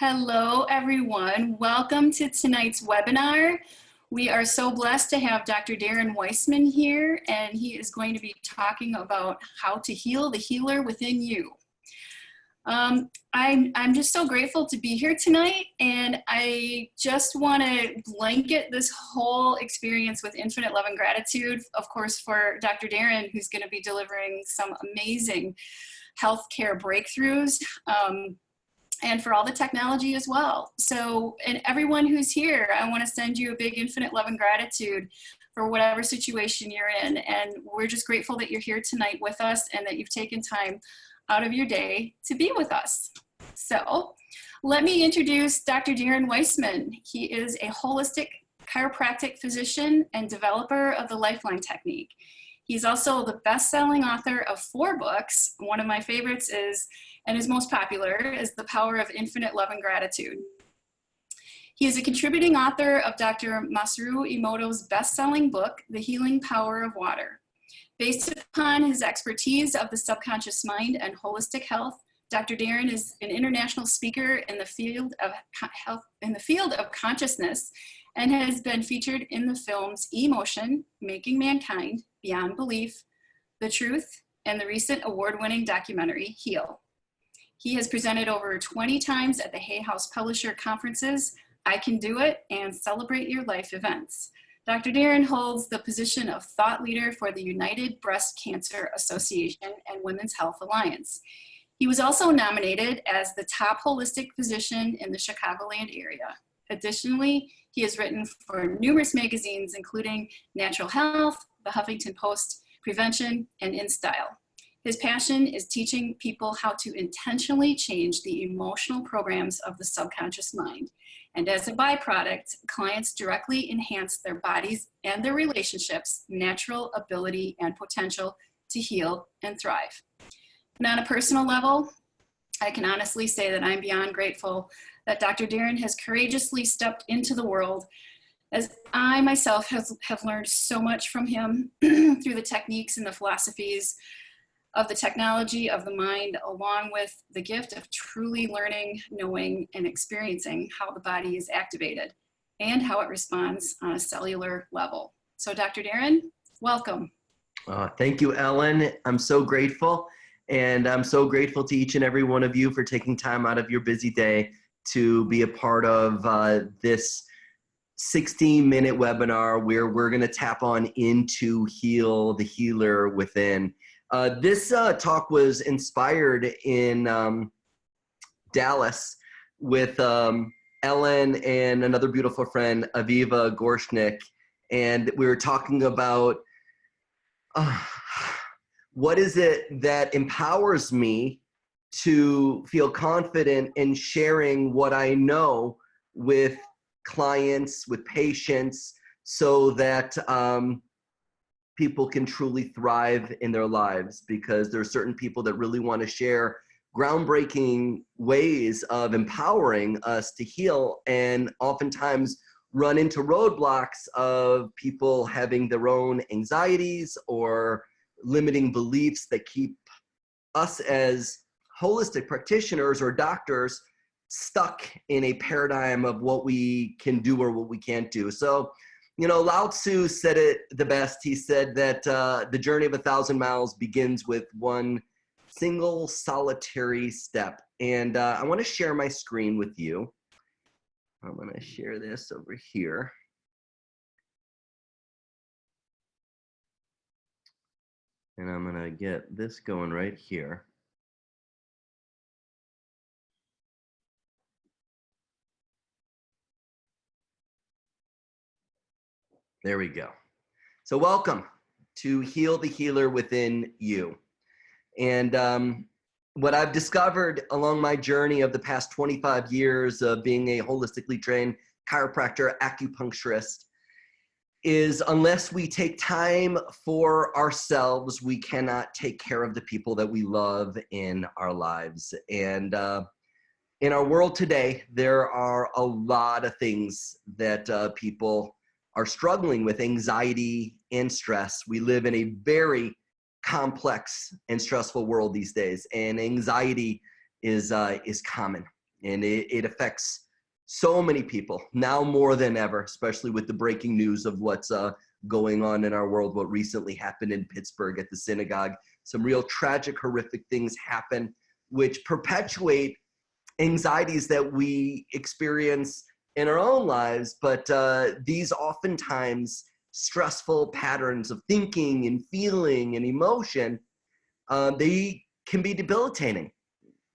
Hello, everyone. Welcome to tonight's webinar. We are so blessed to have Dr. Darren Weissman here, and he is going to be talking about how to heal the healer within you. I'm just so grateful to be here tonight, and I just want to blanket this whole experience with infinite love and gratitude, of course, for Dr. Darren, who's going to be delivering some amazing healthcare breakthroughs. And for all the technology as well. So, and everyone who's here, I want to send you a big infinite love and gratitude for whatever situation you're in. And we're just grateful that you're here tonight with us and that you've taken time out of your day to be with us. So let me introduce Dr. Darren Weissman. He is a holistic chiropractic physician and developer of the LifeLine Technique. He's also the best-selling author of 4 books. One of my favorites is, and his most popular, is The Power of Infinite Love and Gratitude. He is a contributing author of Dr. Masaru Emoto's best-selling book, The Healing Power of Water. Based upon his expertise of the subconscious mind and holistic health, Dr. Darren is an international speaker in the field of health, in the field of consciousness, and has been featured in the films Emotion, Making Mankind, Beyond Belief, The Truth, and the recent award-winning documentary, Heal. He has presented over 20 times at the Hay House Publisher Conferences, I Can Do It, and Celebrate Your Life events. Dr. Darren holds the position of thought leader for the United Breast Cancer Association and Women's Health Alliance. He was also nominated as the top holistic physician in the Chicagoland area. Additionally, he has written for numerous magazines, including Natural Health, The Huffington Post, Prevention, and InStyle. His passion is teaching people how to intentionally change the emotional programs of the subconscious mind. And as a byproduct, clients directly enhance their bodies and their relationships' natural ability and potential to heal and thrive. And on a personal level, I can honestly say that I'm beyond grateful that Dr. Darren has courageously stepped into the world, as I myself have learned so much from him through the techniques and the philosophies of the technology of the mind, along with the gift of truly learning, knowing, and experiencing how the body is activated and how it responds on a cellular level. So Dr. Darren, welcome. Thank you, Ellen. I'm so grateful. And I'm so grateful to each and every one of you for taking time out of your busy day to be a part of this 16-minute webinar where we're going to tap on into Heal the Healer Within. This talk was inspired in Dallas with Ellen and another beautiful friend, Aviva Gorshnik, and we were talking about what is it that empowers me to feel confident in sharing what I know with clients, with patients, so that people can truly thrive in their lives, because there are certain people that really want to share groundbreaking ways of empowering us to heal, and oftentimes run into roadblocks of people having their own anxieties or limiting beliefs that keep us as holistic practitioners or doctors stuck in a paradigm of what we can do or what we can't do. So, you know, Lao Tzu said it the best. He said that the journey of 1,000 miles begins with one single solitary step. And I want to share my screen with you. I'm going to share this over here. And I'm going to get this going right here. There we go. So welcome to Heal the Healer Within You. And what I've discovered along my journey of the past 25 years of being a holistically trained chiropractor, acupuncturist, is unless we take time for ourselves, we cannot take care of the people that we love in our lives. And in our world today, there are a lot of things that people are struggling with, anxiety and stress. We live in a very complex and stressful world these days, and anxiety is common. And it affects so many people now more than ever, especially with the breaking news of what's going on in our world, what recently happened in Pittsburgh at the synagogue. Some real tragic, horrific things happen, which perpetuate anxieties that we experience in our own lives. But these oftentimes stressful patterns of thinking and feeling and emotion, they can be debilitating.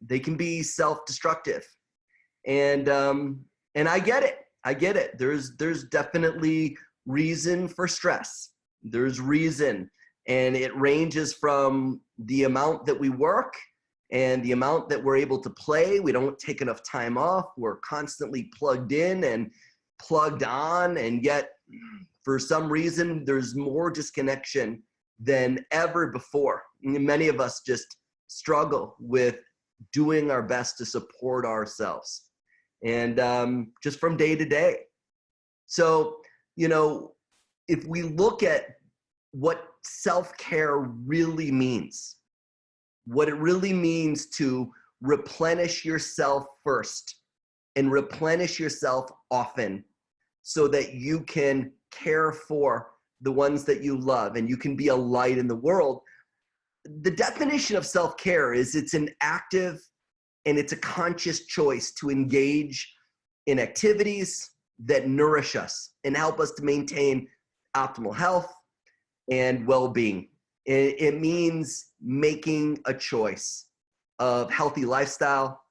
They can be self-destructive. And I get it. I get it. There's definitely reason for stress. There's reason. And it ranges from the amount that we work and the amount that we're able to play. We don't take enough time off. We're constantly plugged in and plugged on. And yet, for some reason, there's more disconnection than ever before. Many of us just struggle with doing our best to support ourselves. And just from day to day. So, you know, if we look at what self-care really means, what it really means to replenish yourself first and replenish yourself often so that you can care for the ones that you love and you can be a light in the world. The definition of self-care is it's an active and it's a conscious choice to engage in activities that nourish us and help us to maintain optimal health and well-being. It means making a choice of healthy lifestyle,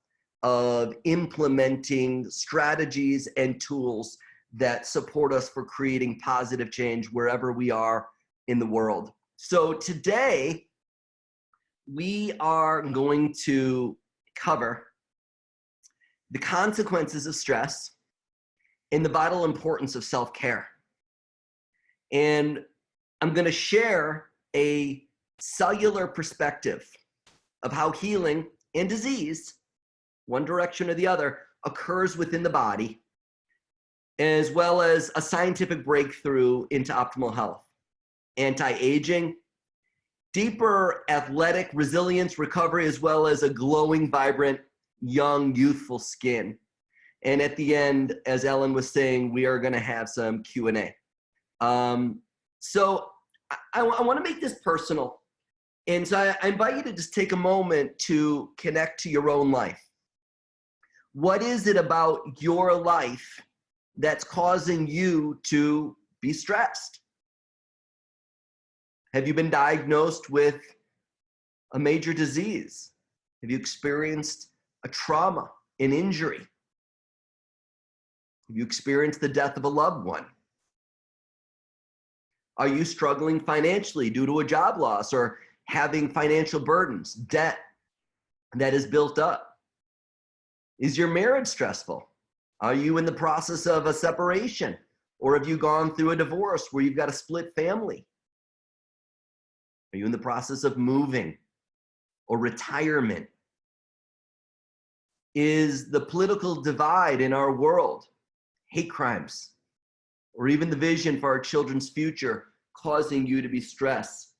of implementing strategies and tools that support us for creating positive change wherever we are in the world. So today, we are going to cover the consequences of stress and the vital importance of self-care. And I'm going to share a cellular perspective of how healing and disease, one direction or the other, occurs within the body, as well as a scientific breakthrough into optimal health, anti-aging, deeper athletic resilience recovery, as well as a glowing, vibrant, young, youthful skin. And at the end, as Ellen was saying, we are going to have some Q&A. So I want to make this personal. And so I invite you to just take a moment to connect to your own life. What is it about your life that's causing you to be stressed? Have you been diagnosed with a major disease? Have you experienced a trauma, an injury? Have you experienced the death of a loved one? Are you struggling financially due to a job loss or having financial burdens, debt that is built up? Is your marriage stressful? Are you in the process of a separation? Or have you gone through a divorce where you've got a split family? Are you in the process of moving or retirement? Is the political divide in our world, hate crimes, or even the vision for our children's future causing you to be stressed?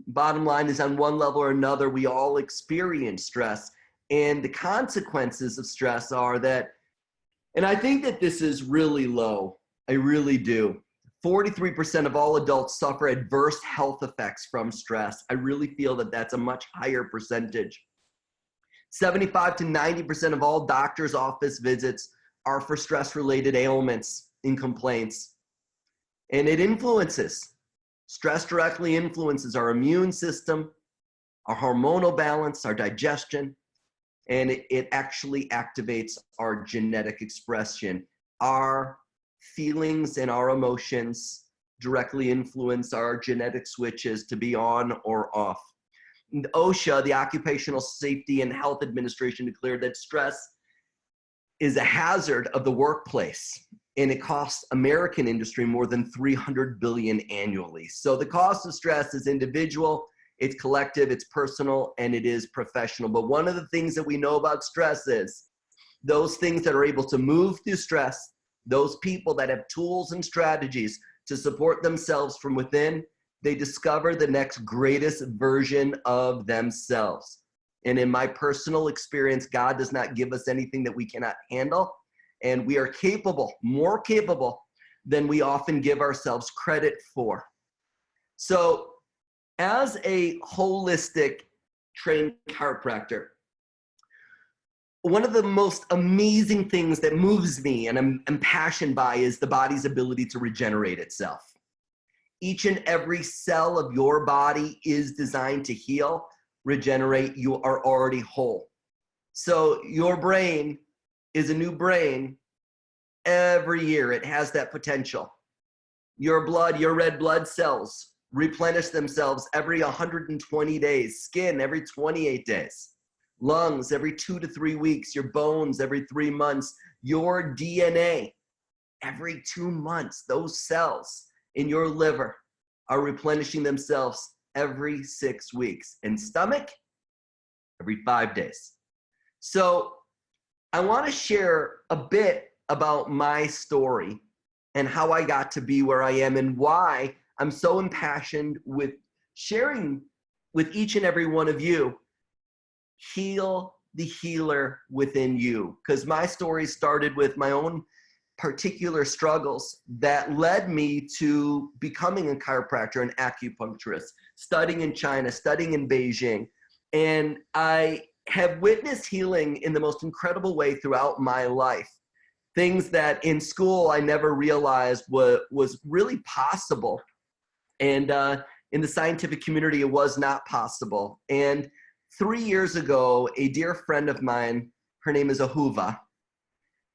Bottom line is, on one level or another, we all experience stress. And the consequences of stress are that, and I think that this is really low, I really do. 43% of all adults suffer adverse health effects from stress. I really feel that that's a much higher percentage. 75 to 90% of all doctors' office visits are for stress-related ailments and complaints. And it influences. Stress directly influences our immune system, our hormonal balance, our digestion, and it actually activates our genetic expression. Our feelings and our emotions directly influence our genetic switches to be on or off. And OSHA, the Occupational Safety and Health Administration, declared that stress is a hazard of the workplace, and it costs American industry more than $300 billion annually. So the cost of stress is individual, it's collective, it's personal, and it is professional. But one of the things that we know about stress is those things that are able to move through stress, those people that have tools and strategies to support themselves from within, they discover the next greatest version of themselves. And in my personal experience, God does not give us anything that we cannot handle. And we are capable, more capable than we often give ourselves credit for. So as a holistic trained chiropractor, one of the most amazing things that moves me and I'm impassioned by is the body's ability to regenerate itself. Each and every cell of your body is designed to heal, regenerate. You are already whole. So your brain is a new brain every year. It has that potential. Your blood, your red blood cells replenish themselves every 120 days, skin every 28 days, lungs every 2 to 3 weeks, your bones every 3 months, your DNA every 2 months. Those cells in your liver are replenishing themselves every 6 weeks, and stomach every 5 days. So I want to share a bit about my story and how I got to be where I am and why I'm so impassioned with sharing with each and every one of you. Heal the healer within you. Because my story started with my own particular struggles that led me to becoming a chiropractor, an acupuncturist, studying in China, studying in Beijing. And I have witnessed healing in the most incredible way throughout my life. Things that in school I never realized was really possible. And in the scientific community, it was not possible. And 3 years ago, a dear friend of mine, her name is Ahuva,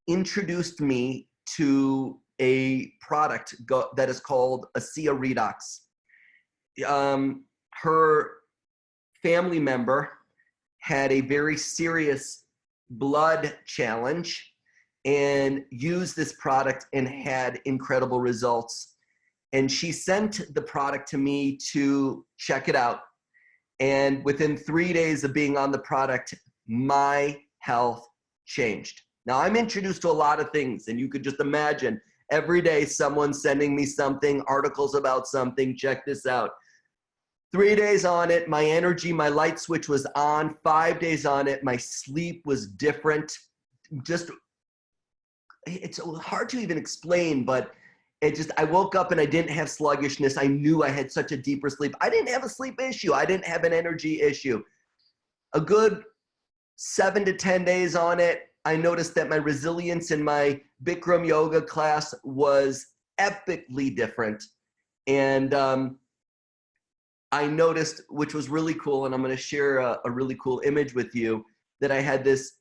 introduced me to a product that is called ASEA Redox. Her family member had a very serious blood challenge and used this product and had incredible results. And she sent the product to me to check it out. And within 3 days of being on the product, my health changed. Now, I'm introduced to a lot of things, and you could just imagine every day someone sending me something, articles about something, check this out. 3 days on it, my energy, my light switch was on. 5 days on it, my sleep was different. Just, it's hard to even explain, but I woke up and I didn't have sluggishness. I knew I had such a deeper sleep. I didn't have a sleep issue. I didn't have an energy issue. A good 7 to 10 days on it, I noticed that my resilience in my Bikram yoga class was epically different. And I noticed, which was really cool, and I'm going to share a really cool image with you, that I had this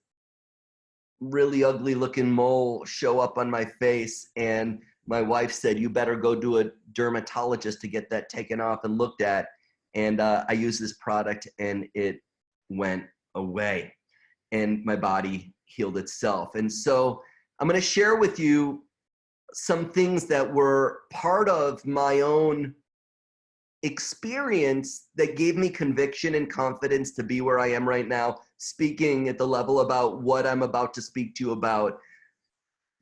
really ugly looking mole show up on my face, and my wife said, you better go to a dermatologist to get that taken off and looked at. And I used this product and it went away and my body healed itself. And so I'm going to share with you some things that were part of my own experience that gave me conviction and confidence to be where I am right now, speaking at the level about what I'm about to speak to you about.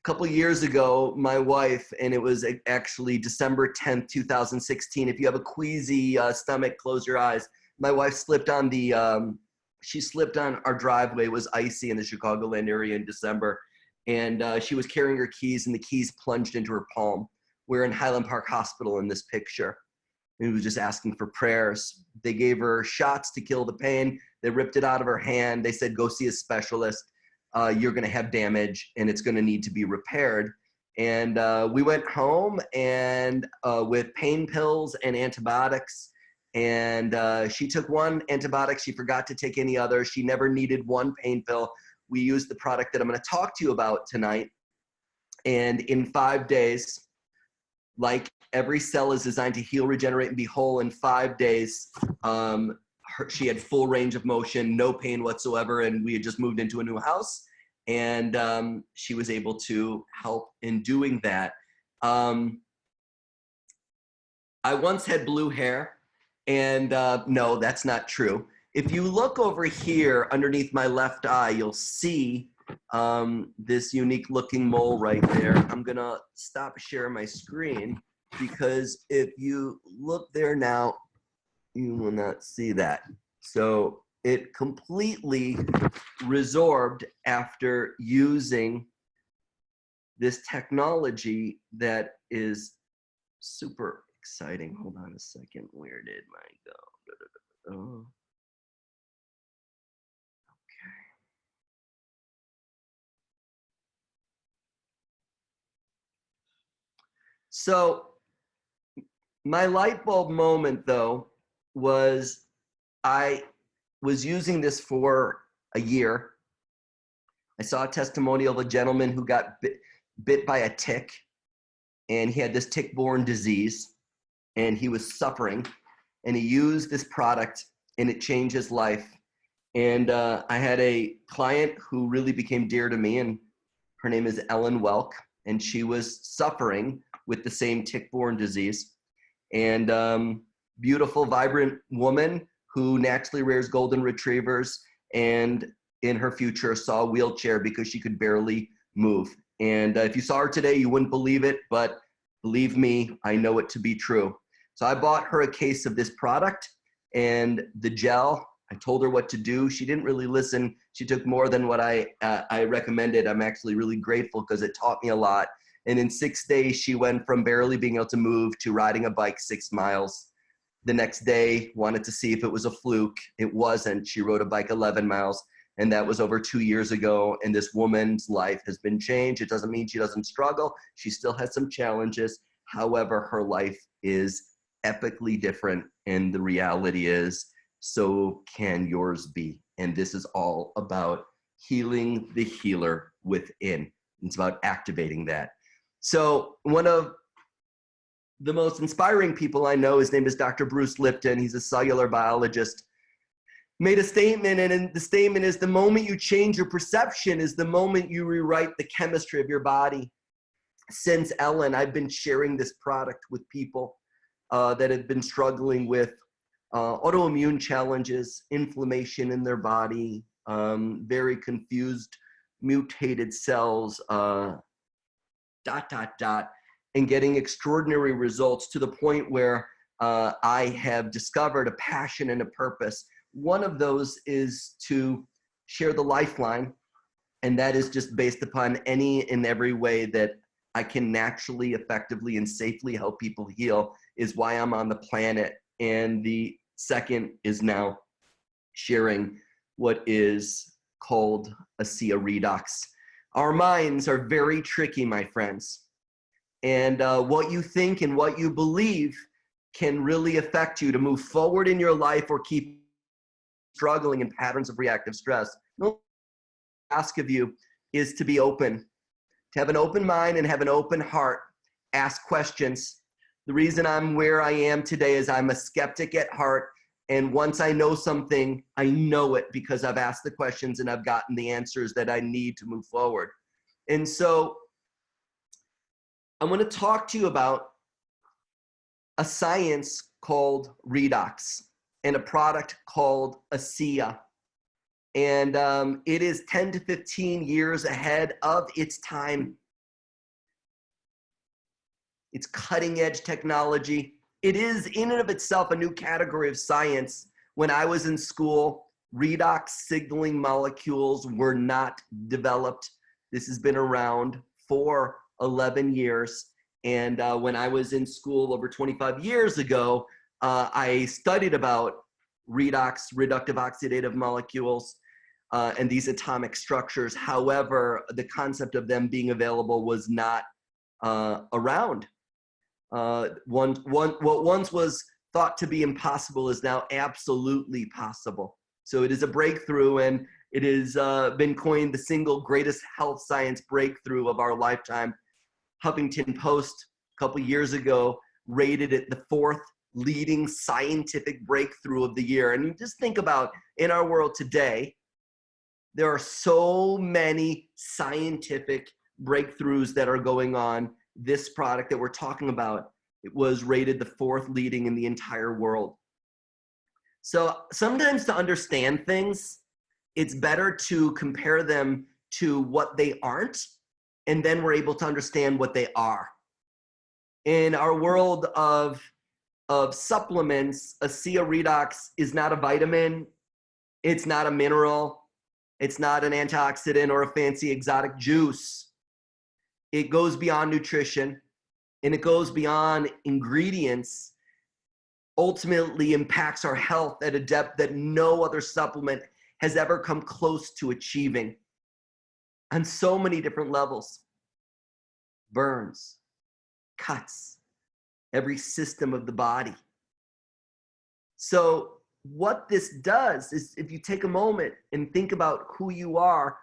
A couple of years ago, my wife, and it was actually December 10th, 2016. If you have a queasy stomach, close your eyes. My wife slipped on she slipped on our driveway. It was icy in the Chicagoland area in December. And she was carrying her keys and the keys plunged into her palm. We're in Highland Park Hospital in this picture. And we was just asking for prayers. They gave her shots to kill the pain. They ripped it out of her hand. They said, go see a specialist. You're going to have damage and it's going to need to be repaired. And we went home and with pain pills and antibiotics. And she took one antibiotic. She forgot to take any other. She never needed one pain pill. We used the product that I'm going to talk to you about tonight. And in 5 days, like every cell is designed to heal, regenerate, and be whole, in 5 days, she had full range of motion, no pain whatsoever, and we had just moved into a new house, and she was able to help in doing that. I once had blue hair, and no, that's not true. If you look over here underneath my left eye, you'll see this unique looking mole right there. I'm gonna stop sharing my screen because if you look there now, you will not see that. So it completely resorbed after using this technology that is super exciting. Hold on a second. Where did mine go? Oh. So my light bulb moment, though, was I was using this for a year. I saw a testimonial of a gentleman who got bit by a tick, and he had this tick-borne disease, and he was suffering, and he used this product, and it changed his life. And I had a client who really became dear to me, and her name is Ellen Welk, and she was suffering with the same tick-borne disease. And beautiful, vibrant woman who naturally rears golden retrievers, and in her future saw a wheelchair because she could barely move. And if you saw her today, you wouldn't believe it, but believe me, I know it to be true. So I bought her a case of this product and the gel. I told her what to do. She didn't really listen. She took more than what I recommended. I'm actually really grateful because it taught me a lot. And in 6 days, she went from barely being able to move to riding a bike 6 miles. The next day, wanted to see if it was a fluke. It wasn't. She rode a bike 11 miles, and that was over 2 years ago. And this woman's life has been changed. It doesn't mean she doesn't struggle. She still has some challenges. However, her life is epically different. And the reality is, so can yours be. And this is all about healing the healer within. It's about activating that. So one of the most inspiring people I know, his name is Dr. Bruce Lipton. He's a cellular biologist. Made a statement, and the statement is, the moment you change your perception is the moment you rewrite the chemistry of your body. Since Ellen, I've been sharing this product with people that have been struggling with autoimmune challenges, inflammation in their body, very confused, mutated cells, and getting extraordinary results to the point where I have discovered a passion and a purpose. One of those is to share the LifeLine, and that is just based upon any and every way that I can naturally, effectively, and safely help people heal is why I'm on the planet. And the second is now sharing what is called ASEA Redox. Our minds are very tricky, my friends. And what you think and what you believe can really affect you to move forward in your life or keep struggling in patterns of reactive stress. The ask of you is to be open, to have an open mind and have an open heart. Ask questions. The reason I'm where I am today is I'm a skeptic at heart. And once I know something, I know it because I've asked the questions and I've gotten the answers that I need to move forward. And so I'm going to talk to you about a science called redox and a product called ASEA. And it is 10 to 15 years ahead of its time. It's cutting edge technology. It is in and of itself a new category of science. When I was in school, redox signaling molecules were not developed. This has been around for 11 years. And when I was in school over 25 years ago, I studied about redox, reductive oxidative molecules, and these atomic structures. However, the concept of them being available was not around. What once was thought to be impossible is now absolutely possible. So it is a breakthrough, and it has been coined the single greatest health science breakthrough of our lifetime. Huffington Post a couple years ago rated it the 4th leading scientific breakthrough of the year. And you just think about, in our world today, there are so many scientific breakthroughs that are going on. This product that we're talking about, it was rated the 4th leading in the entire world. So sometimes to understand things, it's better to compare them to what they aren't, and then we're able to understand what they are. In our world of supplements, ASEA Redox is not a vitamin. It's not a mineral. It's not an antioxidant or a fancy exotic juice. It goes beyond nutrition, and it goes beyond ingredients, ultimately impacts our health at a depth that no other supplement has ever come close to achieving on so many different levels. Burns, cuts, every system of the body. So what this does is, if you take a moment and think about who you are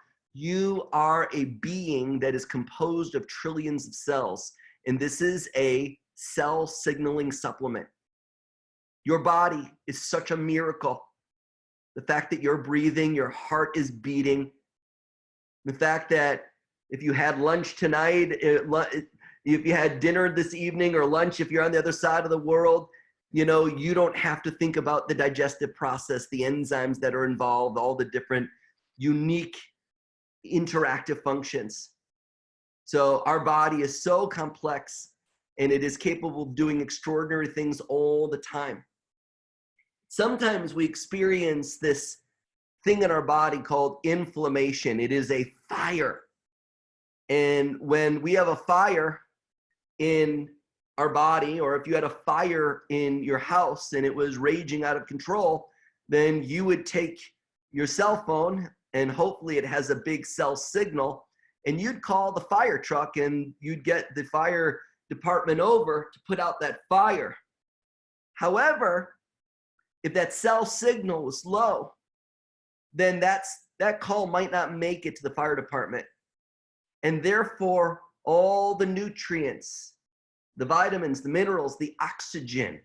a being that is composed of trillions of cells. And this is a cell signaling supplement. Your body is such a miracle. The fact that you're breathing, your heart is beating, the fact that if you had lunch tonight, if you had dinner this evening or lunch, if you're on the other side of the world, you know, you don't have to think about the digestive process, the enzymes that are involved, all the different unique interactive functions. So our body is so complex, and it is capable of doing extraordinary things all the time. Sometimes we experience this thing in our body called inflammation. It is a fire. And when we have a fire in our body, or if you had a fire in your house and it was raging out of control, then you would take your cell phone, and hopefully it has a big cell signal, and you'd call the fire truck, and you'd get the fire department over to put out that fire. However, if that cell signal was low, then that call might not make it to the fire department. And therefore, all the nutrients, the vitamins, the minerals, the oxygen,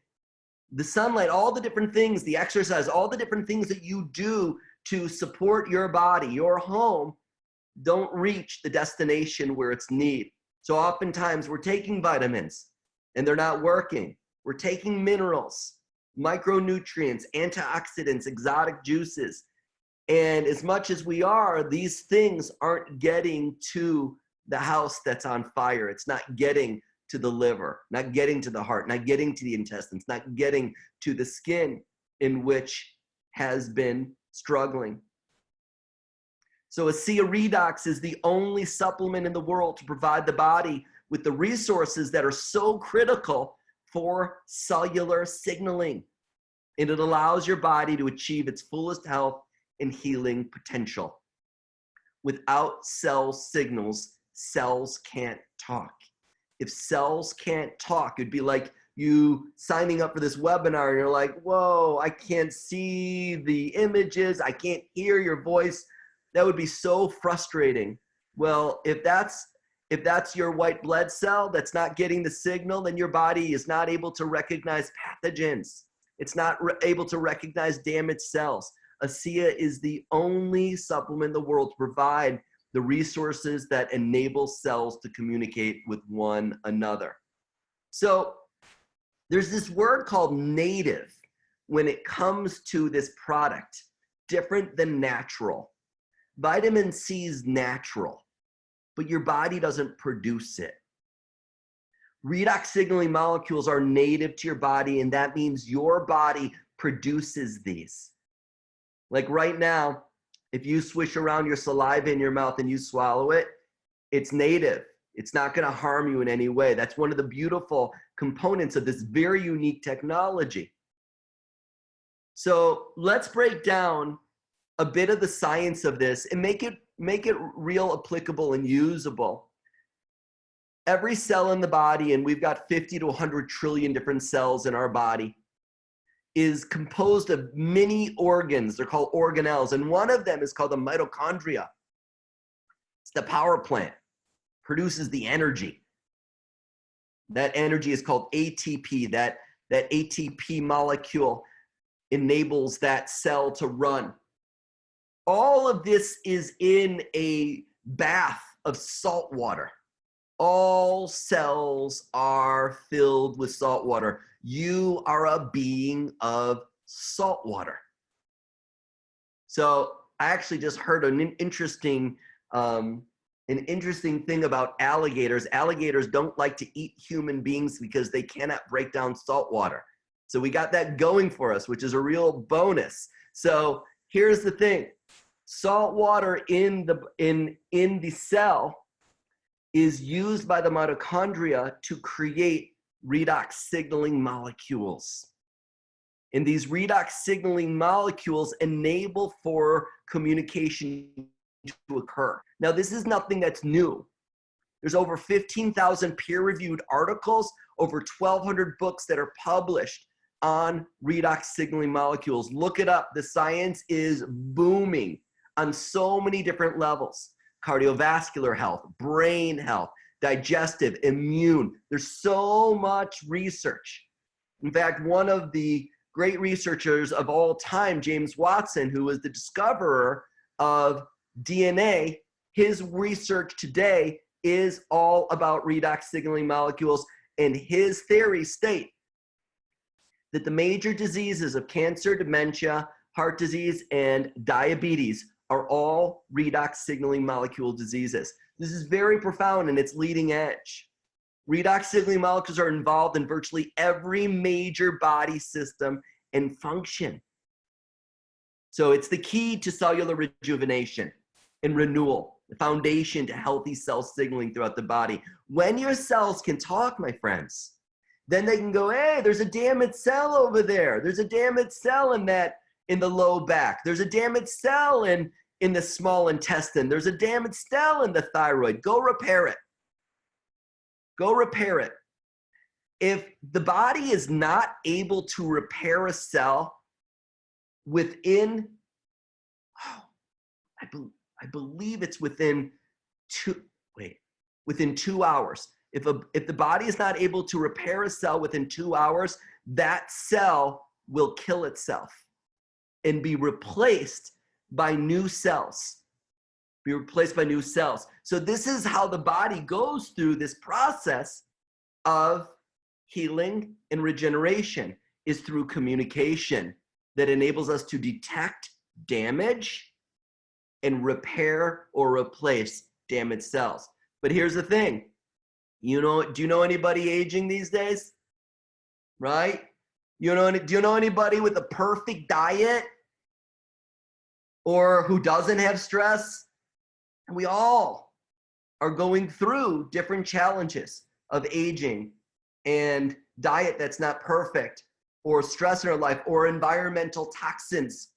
the sunlight, all the different things, the exercise, all the different things that you do to support your body, your home, don't reach the destination where it's needed. So oftentimes we're taking vitamins and they're not working. We're taking minerals, micronutrients, antioxidants, exotic juices. And as much as we are, these things aren't getting to the house that's on fire. It's not getting to the liver, not getting to the heart, not getting to the intestines, not getting to the skin, in which has been struggling. So ASEA Redox is the only supplement in the world to provide the body with the resources that are so critical for cellular signaling. And it allows your body to achieve its fullest health and healing potential. Without cell signals, cells can't talk. If cells can't talk, it'd be like you signing up for this webinar and you're like, whoa, I can't see the images, I can't hear your voice. That would be so frustrating. Well, if that's your white blood cell that's not getting the signal, then your body is not able to recognize pathogens. It's not able to recognize damaged cells. ASEA is the only supplement in the world to provide the resources that enable cells to communicate with one another. So there's this word called native when it comes to this product, different than natural. Vitamin C is natural, but your body doesn't produce it. Redox signaling molecules are native to your body, and that means your body produces these. Like right now, if you swish around your saliva in your mouth and you swallow it, it's native. It's not going to harm you in any way. That's one of the beautiful components of this very unique technology. So let's break down a bit of the science of this and make it real applicable and usable. Every cell in the body, and we've got 50 to 100 trillion different cells in our body, is composed of many organs. They're called organelles, and one of them is called the mitochondria. It's the power plant, produces the energy. That energy is called ATP. That ATP molecule enables that cell to run. All of this is in a bath of salt water. All cells are filled with salt water. You are a being of salt water. So I actually just heard an interesting thing about alligators. Alligators don't like to eat human beings because they cannot break down salt water. So we got that going for us, which is a real bonus. So Here's the thing. Salt water in the cell is used by the mitochondria to create redox signaling molecules. And these redox signaling molecules enable for communication to occur. Now, this is nothing that's new. There's over 15,000 peer-reviewed articles, over 1,200 books that are published on redox signaling molecules. Look it up. The science is booming on so many different levels. Cardiovascular health, brain health, digestive, immune. There's so much research. In fact, one of the great researchers of all time, James Watson, who was the discoverer of DNA, his research today is all about redox signaling molecules, and his theories state that the major diseases of cancer, dementia, heart disease, and diabetes are all redox signaling molecule diseases. This is very profound and it's leading edge. Redox signaling molecules are involved in virtually every major body system and function. So it's the key to cellular rejuvenation and renewal, the foundation to healthy cell signaling throughout the body. When your cells can talk, my friends, then they can go, hey, there's a damaged cell over there. There's a damaged cell in the low back. There's a damaged cell in the small intestine. There's a damaged cell in the thyroid. Go repair it. Go repair it. If the body is not able to repair a cell within, I believe it's within 2 hours. If the body is not able to repair a cell within 2 hours, that cell will kill itself and be replaced by new cells. Be replaced by new cells. So this is how the body goes through this process of healing and regeneration, is through communication that enables us to detect damage and repair or replace damaged cells. But here's the thing. Do you know anybody aging these days? Right? Do you know anybody with a perfect diet or who doesn't have stress? And we all are going through different challenges of aging and diet that's not perfect, or stress in our life, or environmental toxins.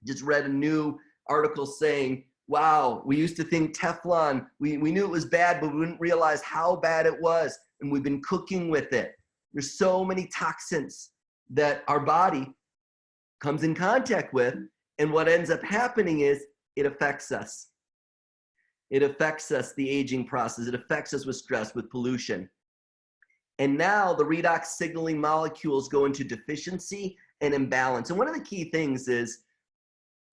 Just read a new article saying, wow, we used to think Teflon, we knew it was bad, but we didn't realize how bad it was, and we've been cooking with it. There's so many toxins that our body comes in contact with, and what ends up happening is it affects us. It affects us, the aging process. It affects us with stress, with pollution. And now the redox signaling molecules go into deficiency and imbalance. And one of the key things is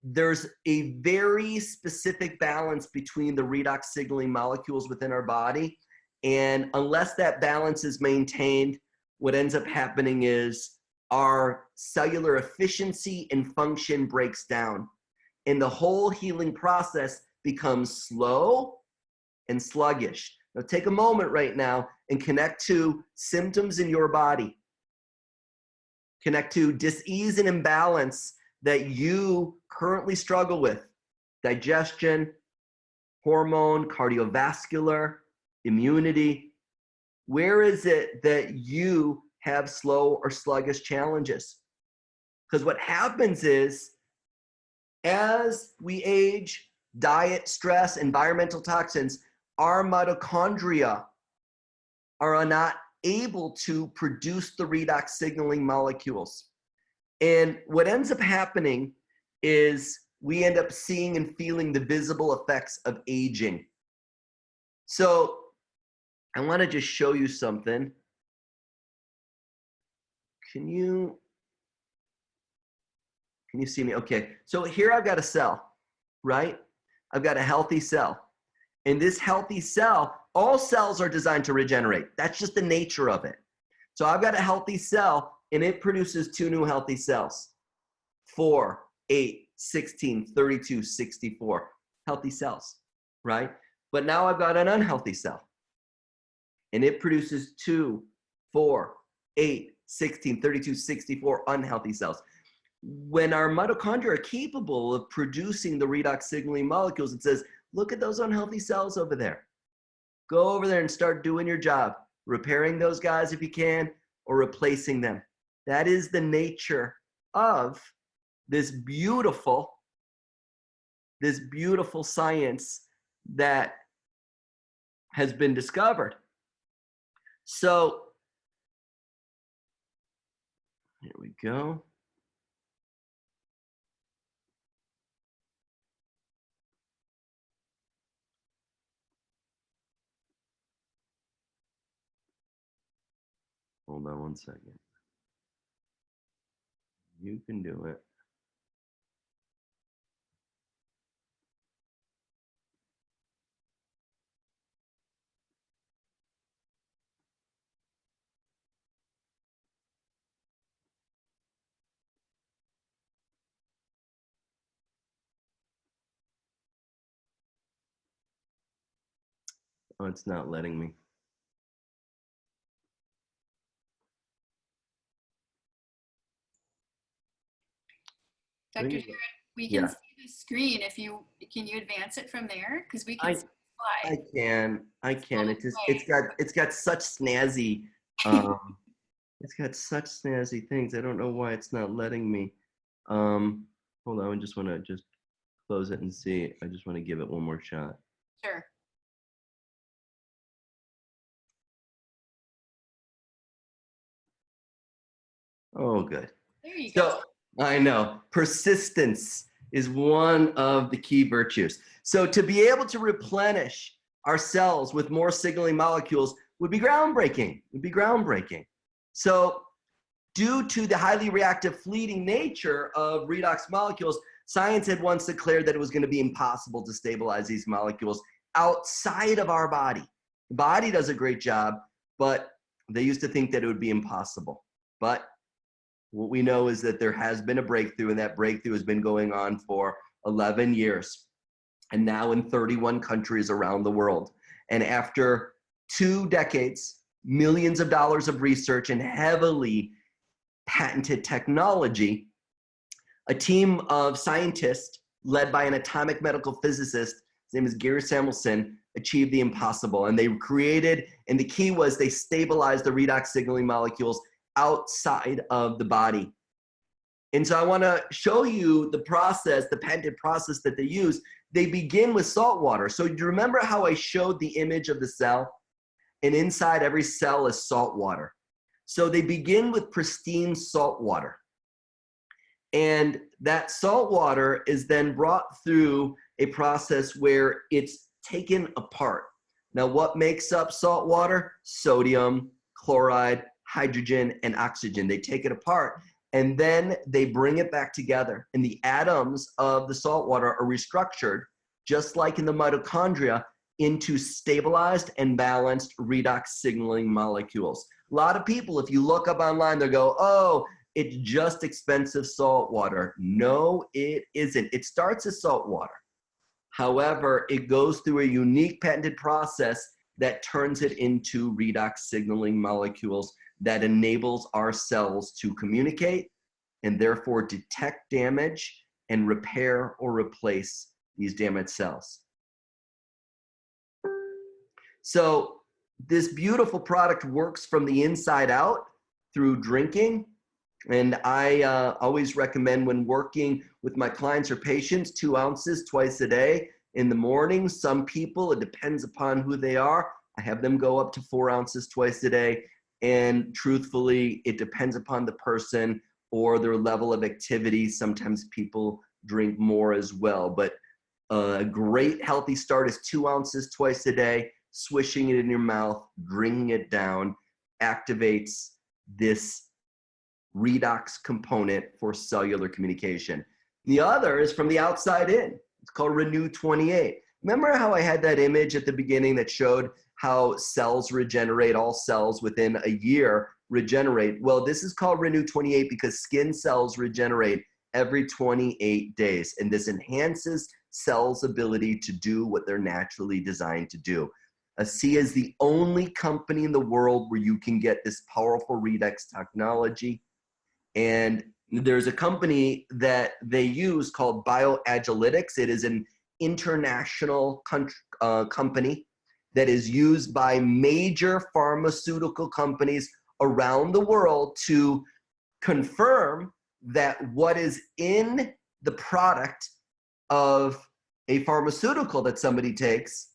there's a very specific balance between the redox signaling molecules within our body. And unless that balance is maintained, what ends up happening is our cellular efficiency and function breaks down. And the whole healing process becomes slow and sluggish. Now take a moment right now and connect to symptoms in your body. Connect to dis-ease and imbalance that you currently struggle with. Digestion, hormone, cardiovascular, immunity. Where is it that you have slow or sluggish challenges? Because what happens is, as we age, diet, stress, environmental toxins, our mitochondria are not able to produce the redox signaling molecules. And what ends up happening is we end up seeing and feeling the visible effects of aging. So I want to just show you something. Can you see me? Okay, so here I've got a cell, right? I've got a healthy cell. And this healthy cell, all cells are designed to regenerate. That's just the nature of it. So I've got a healthy cell and it produces 2 new healthy cells. 4, 8, 16, 32, 64. Healthy cells, right? But now I've got an unhealthy cell. And it produces 2, 4, 8, 16, 32, 64 unhealthy cells. when our mitochondria are capable of producing the redox signaling molecules, it says, look at those unhealthy cells over there. Go over there and start doing your job, repairing those guys if you can, or replacing them. That is the nature of this beautiful science that has been discovered. So here we go. Hold on one second. You can do it. Oh, it's not letting me. Dr. Darren, we can see the screen. Can you advance it from there? Because we can see the slide. I can. It's got such snazzy it's got such snazzy things. I don't know why it's not letting me. Hold on, I just want to just close it and see. I just want to give it one more shot. Sure. Oh, good. There you go. I know. Persistence is one of the key virtues. So to be able to replenish our cells with more signaling molecules would be groundbreaking. So due to the highly reactive fleeting nature of redox molecules, science had once declared that it was going to be impossible to stabilize these molecules outside of our body. The body does a great job, but they used to think that it would be impossible. But what we know is that there has been a breakthrough, and that breakthrough has been going on for 11 years, and now in 31 countries around the world. And after 2 decades, millions of dollars of research, and heavily patented technology, a team of scientists led by an atomic medical physicist, his name is Gary Samuelson, achieved the impossible. And they created, and the key was they stabilized the redox signaling molecules outside of the body. And so I want to show you the process, the patented process that they use. They begin with salt water. So do you remember how I showed the image of the cell? And inside every cell is salt water. So they begin with pristine salt water. And that salt water is then brought through a process where it's taken apart. Now, what makes up salt water? Sodium, chloride, hydrogen, and oxygen. They take it apart, and then they bring it back together. And the atoms of the salt water are restructured, just like in the mitochondria, into stabilized and balanced redox signaling molecules. A lot of people, if you look up online, they'll go, oh, it's just expensive salt water. No, it isn't. It starts as salt water. However, it goes through a unique patented process that turns it into redox signaling molecules that enables our cells to communicate and therefore detect damage and repair or replace these damaged cells. So this beautiful product works from the inside out through drinking. And I always recommend, when working with my clients or patients, 2 ounces twice a day in the morning. Some people, it depends upon who they are, I have them go up to 4 ounces twice a day. And truthfully, it depends upon the person or their level of activity. Sometimes people drink more as well. But a great healthy start is 2 ounces twice a day. Swishing it in your mouth, drinking it down, activates this redox component for cellular communication. The other is from the outside in. It's called Renew 28. Remember how I had that image at the beginning that showed how cells regenerate, all cells within a year regenerate? Well, this is called Renew 28 because skin cells regenerate every 28 days. And this enhances cells' ability to do what they're naturally designed to do. ASEA is the only company in the world where you can get this powerful redox technology. And There's a company that they use called Bioagilytics. It is an international company that is used by major pharmaceutical companies around the world to confirm that what is in the product of a pharmaceutical that somebody takes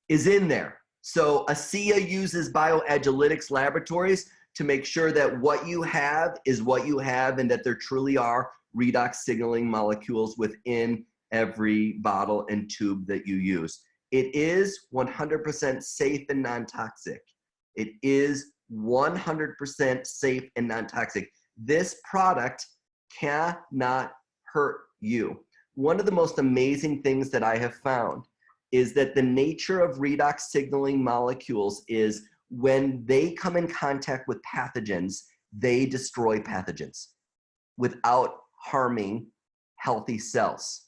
is in there. So ASEA uses Bioagilytics laboratories to make sure that what you have is what you have, and that there truly are redox signaling molecules within every bottle and tube that you use. It is 100% safe and non-toxic. It is 100% safe and non-toxic. This product cannot hurt you. One of the most amazing things that I have found is that the nature of redox signaling molecules is when they come in contact with pathogens, they destroy pathogens without harming healthy cells.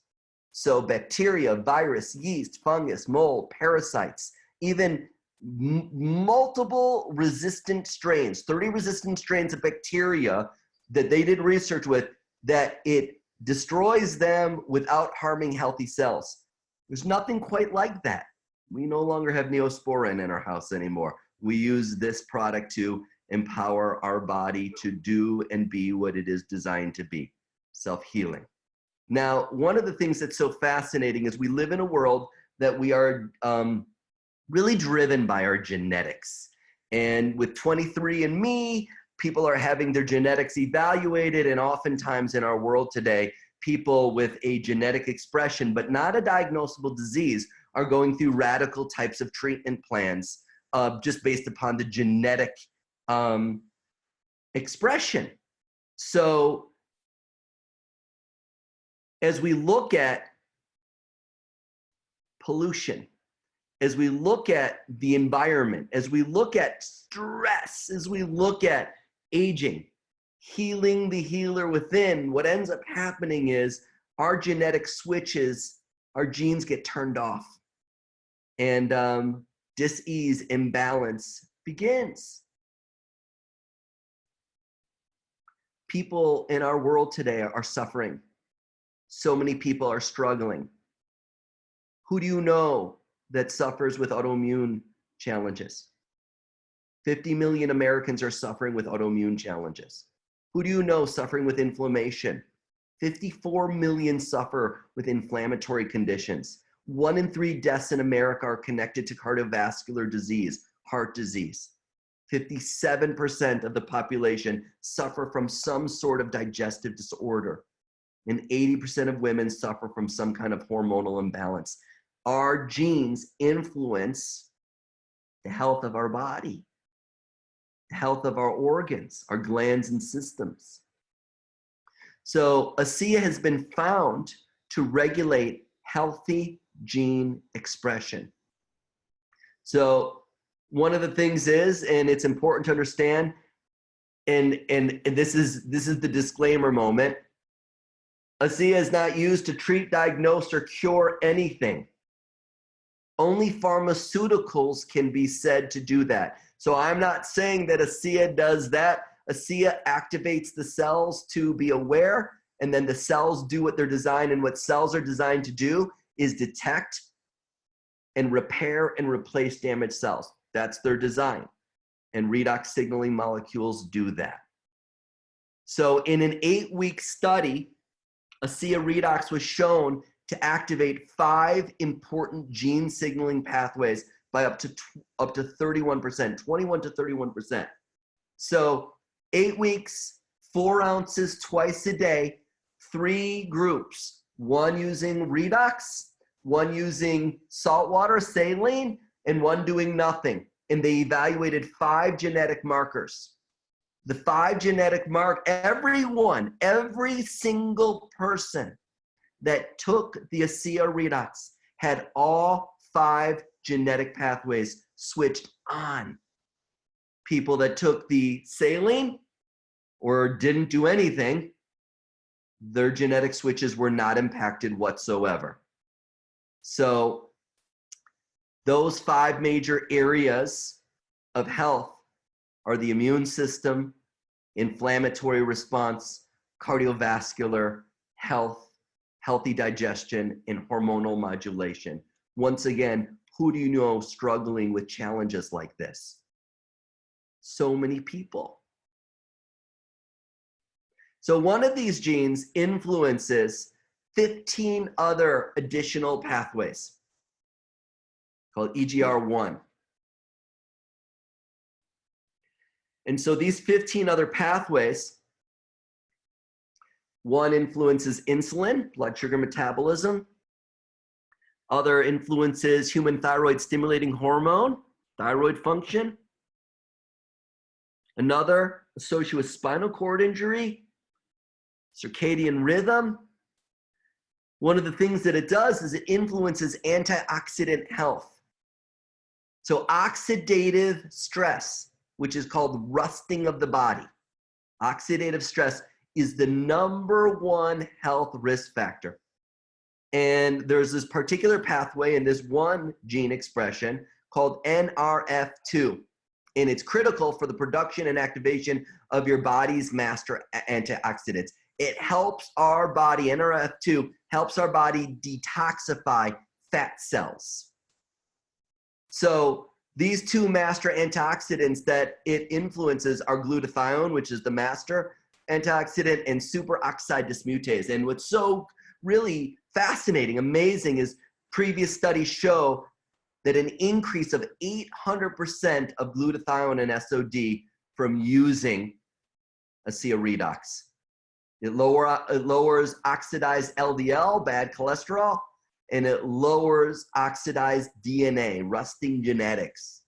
So bacteria, virus, yeast, fungus, mold, parasites, even multiple resistant strains, 30 resistant strains of bacteria that they did research with, that it destroys them without harming healthy cells. There's nothing quite like that. We no longer have Neosporin in our house anymore. We use this product to empower our body to do and be what it is designed to be, self-healing. Now, one of the things that's so fascinating is we live in a world that we are really driven by our genetics. And with 23andMe, people are having their genetics evaluated, and oftentimes in our world today, people with a genetic expression but not a diagnosable disease are going through radical types of treatment plans just based upon the genetic expression. So as we look at pollution, as we look at the environment, as we look at stress, as we look at aging, healing the healer within, what ends up happening is our genetic switches, our genes get turned off, and dis-ease, imbalance begins. People in our world today are suffering. So many people are struggling. Who do you know that suffers with autoimmune challenges? 50 million Americans are suffering with autoimmune challenges. Who do you know suffering with inflammation? 54 million suffer with inflammatory conditions. 1 in 3 deaths in America are connected to cardiovascular disease, heart disease. 57% of the population suffer from some sort of digestive disorder. And 80% of women suffer from some kind of hormonal imbalance. Our genes influence the health of our body, the health of our organs, our glands and systems. So ASEA has been found to regulate healthy gene expression. So one of the things is, and it's important to understand, and this is the disclaimer moment, ASEA is not used to treat, diagnose, or cure anything. Only pharmaceuticals can be said to do that. So I'm not saying that ASEA does that. ASEA activates the cells to be aware, and then the cells do what they're designed, and what cells are designed to do is detect and repair and replace damaged cells. That's their design. And redox signaling molecules do that. So in an 8-week study, ASEA Redox was shown to activate 5 important gene signaling pathways by up to 31%, 21 to 31%. So 8 weeks, 4 ounces twice a day, 3 groups, 1 using redox, 1 using salt water, saline, and 1 doing nothing. And they evaluated 5 genetic markers. The 5 genetic every single person that took the ASEA Redox had all 5 genetic pathways switched on. People that took the saline or didn't do anything, their genetic switches were not impacted whatsoever. So those 5 major areas of health are the immune system, inflammatory response, cardiovascular health, healthy digestion, and hormonal modulation. Once again, who do you know struggling with challenges like this? So many people. So one of these genes influences 15 other additional pathways called EGR1. And so these 15 other pathways, one influences insulin, blood sugar metabolism. Other influences human thyroid stimulating hormone, thyroid function. Another associated with spinal cord injury, circadian rhythm. One of the things that it does is it influences antioxidant health. So oxidative stress, which is called rusting of the body. Oxidative stress is the #1 health risk factor. And there's this particular pathway in this one gene expression called NRF2. And it's critical for the production and activation of your body's master antioxidants. It helps our body, NRF2, helps our body detoxify fat cells. So these two master antioxidants that it influences are glutathione, which is the master antioxidant, and superoxide dismutase. And what's so really fascinating, amazing, is previous studies show that an increase of 800% of glutathione and SOD from using ASEA Redox. It lowers oxidized LDL, bad cholesterol, and it lowers oxidized DNA, rusting genetics.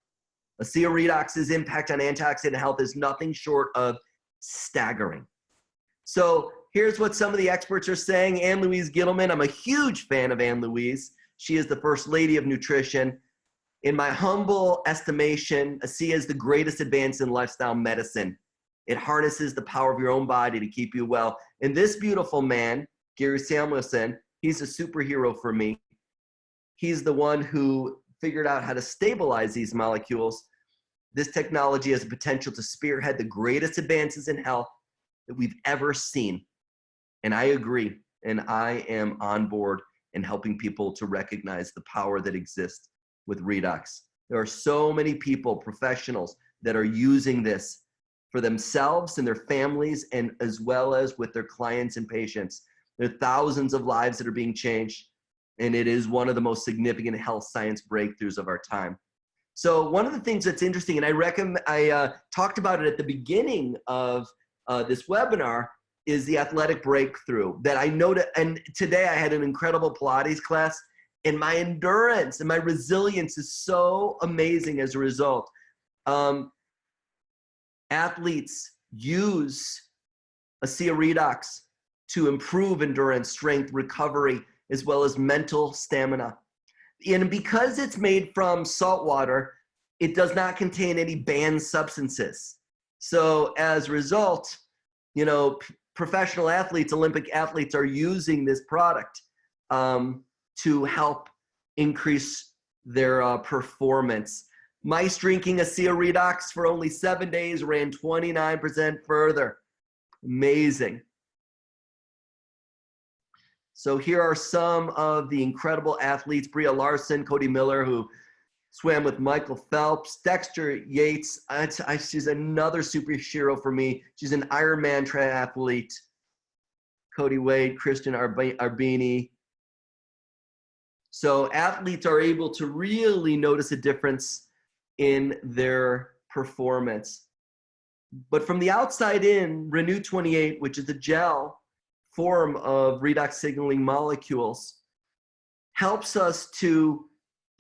ASEA Redox's impact on antioxidant health is nothing short of staggering. So here's what some of the experts are saying. Ann Louise Gittleman, I'm a huge fan of Ann Louise. She is the first lady of nutrition. In my humble estimation, ASEA is the greatest advance in lifestyle medicine. It harnesses the power of your own body to keep you well. And this beautiful man, Gary Samuelson, he's a superhero for me. He's the one who figured out how to stabilize these molecules. This technology has the potential to spearhead the greatest advances in health that we've ever seen. And I agree, and I am on board in helping people to recognize the power that exists with Redox. There are so many people, professionals, that are using this for themselves and their families, and as well as with their clients and patients. There are thousands of lives that are being changed, and it is one of the most significant health science breakthroughs of our time. So one of the things that's interesting, and I talked about it at the beginning of this webinar, is the athletic breakthrough that I noted. And today I had an incredible Pilates class, and my endurance and my resilience is so amazing as a result. Athletes use ASEA Redox to improve endurance, strength, recovery, as well as mental stamina. And because it's made from salt water, it does not contain any banned substances. So as a result, you know, professional athletes, Olympic athletes are using this product to help increase their performance. Mice drinking ASEA Redox for only 7 days ran 29% further. Amazing. So here are some of the incredible athletes: Bria Larson, Cody Miller, who swam with Michael Phelps, Dexter Yates. She's another superhero for me. She's an Ironman triathlete. Cody Wade, Christian Arbini. So athletes are able to really notice a difference in their performance. But from the outside in, Renew 28, which is a gel form of redox signaling molecules, helps us to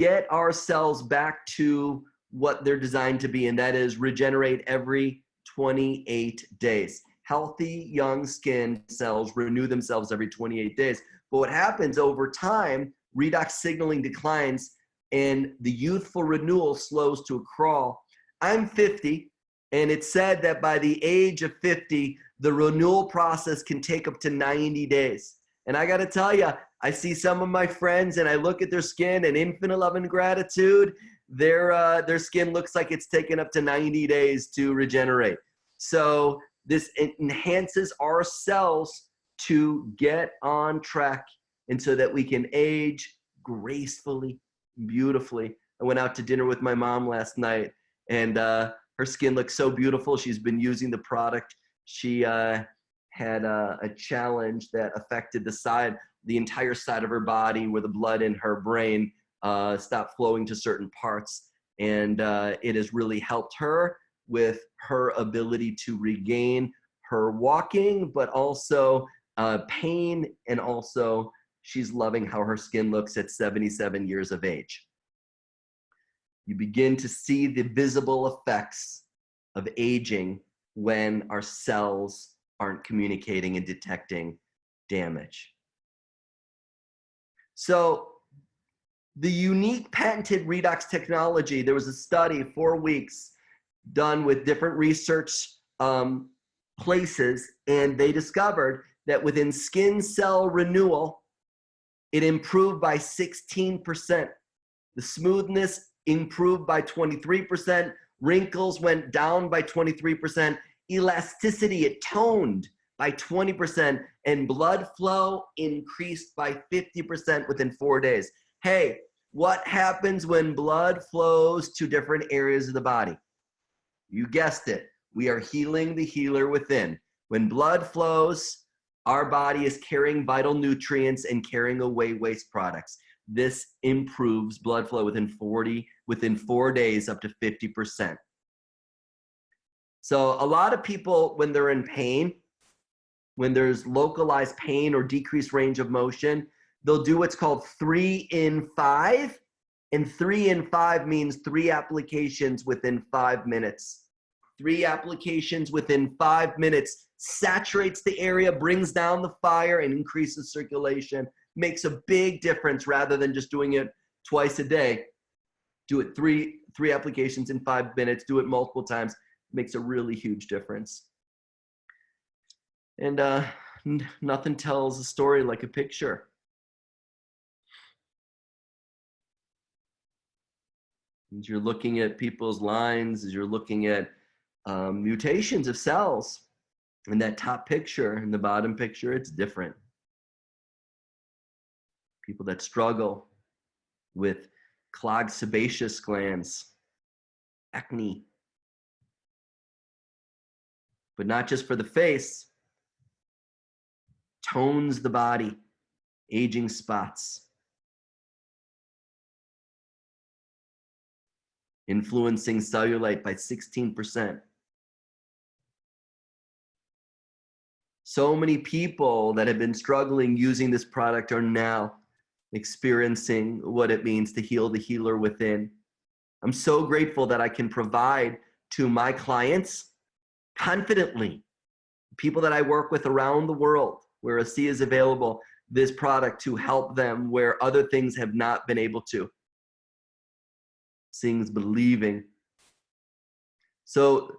get our cells back to what they're designed to be, and that is regenerate every 28 days. Healthy young skin cells renew themselves every 28 days. But what happens over time, redox signaling declines and the youthful renewal slows to a crawl. I'm 50, and it's said that by the age of 50, the renewal process can take up to 90 days. And I gotta tell you, I see some of my friends and I look at their skin, and infinite love and gratitude, their skin looks like it's taken up to 90 days to regenerate. So This enhances our cells to get on track and so that we can age gracefully, beautifully. I went out to dinner with my mom last night, and her skin looks so beautiful. She's been using the product. She had a challenge that affected the entire side of her body, where the blood in her brain stopped flowing to certain parts. And it has really helped her with her ability to regain her walking, but also pain, and also she's loving how her skin looks at 77 years of age. You begin to see the visible effects of aging when our cells aren't communicating and detecting damage. So the unique patented redox technology, there was a study, 4 weeks, done with different research places, and they discovered that within skin cell renewal, it improved by 16%. The smoothness improved by 23%. Wrinkles went down by 23%. Elasticity, it toned by 20%. And blood flow increased by 50% within 4 days. Hey, what happens when blood flows to different areas of the body? You guessed it. We are healing the healer within. When blood flows, our body is carrying vital nutrients and carrying away waste products. This improves blood flow within 4 days up to 50%. So a lot of people, when they're in pain, when there's localized pain or decreased range of motion, they'll do what's called 3 in 5. And 3 in 5 means 3 applications within 5 minutes. 3 applications within 5 minutes saturates the area, brings down the fire, and increases circulation. Makes a big difference rather than just doing it twice a day. Do it three applications in 5 minutes. Do it multiple times. Makes a really huge difference. And nothing tells a story like a picture. As you're looking at people's lines, as you're looking at mutations of cells, in that top picture, in the bottom picture, it's different. People that struggle with clogged sebaceous glands, acne, but not just for the face, tones the body, aging spots, influencing cellulite by 16%. So many people that have been struggling using this product are now experiencing what it means to heal the healer within. I'm so grateful that I can provide to my clients confidently, people that I work with around the world where ASEA is available, this product to help them where other things have not been able to. Seeing is believing. So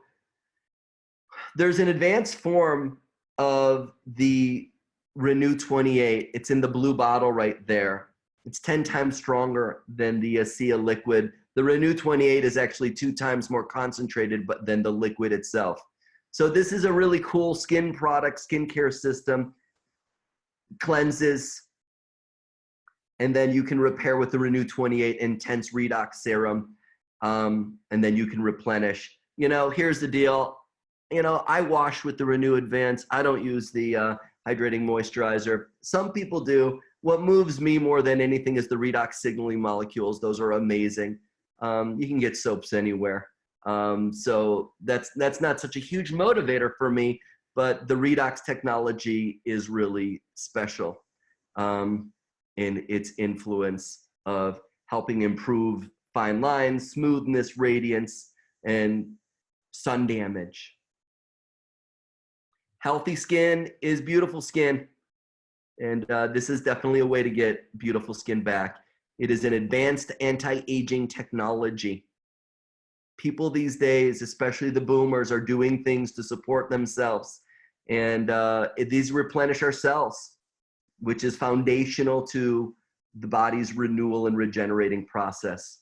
there's an advanced form of the Renew 28. It's in the blue bottle right there. It's 10 times stronger than the ASEA liquid. The Renew 28 is actually 2 times more concentrated than the liquid itself. So this is a really cool skin product, skincare system. Cleanses, and then you can repair with the Renew 28 Intense Redox Serum, and then you can replenish. You know, here's the deal. You know, I wash with the Renew Advance. I don't use the hydrating moisturizer. Some people do. What moves me more than anything is the redox signaling molecules. Those are amazing. You can get soaps anywhere. So that's not such a huge motivator for me, but the redox technology is really special in its influence of helping improve fine lines, smoothness, radiance, and sun damage. Healthy skin is beautiful skin, and this is definitely a way to get beautiful skin back. It is an advanced anti-aging technology. People these days, especially the boomers, are doing things to support themselves, and these replenish our cells, which is foundational to the body's renewal and regenerating process.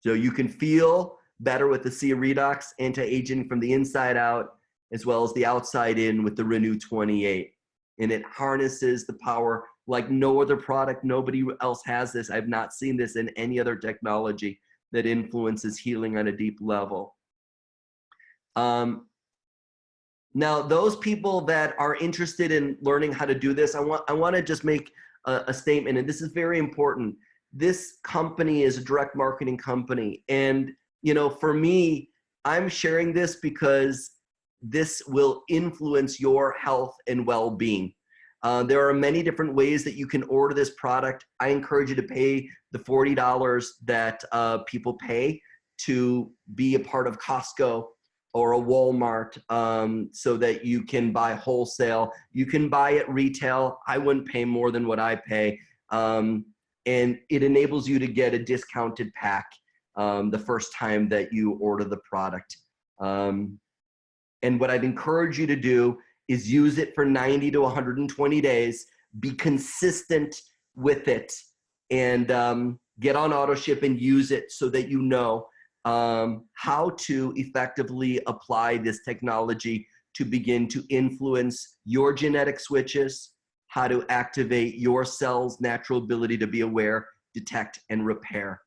So you can feel better with the ASEA Redox, anti-aging from the inside out, as well as the outside in with the Renew 28. And it harnesses the power like no other product. Nobody else has this. I've not seen this in any other technology that influences healing on a deep level. Now, those people that are interested in learning how to do this, I want to just make a statement, and this is very important. This company is a direct marketing company. And, you know, for me, I'm sharing this because this will influence your health and well-being. There are many different ways that you can order this product. I encourage you to pay the $40 that people pay to be a part of Costco or a Walmart, so that you can buy wholesale. You can buy at retail. I wouldn't pay more than what I pay. And it enables you to get a discounted pack the first time that you order the product. And what I'd encourage you to do is use it for 90 to 120 days, be consistent with it, and get on auto ship and use it so that you know how to effectively apply this technology to begin to influence your genetic switches, how to activate your cells' natural ability to be aware, detect, and repair.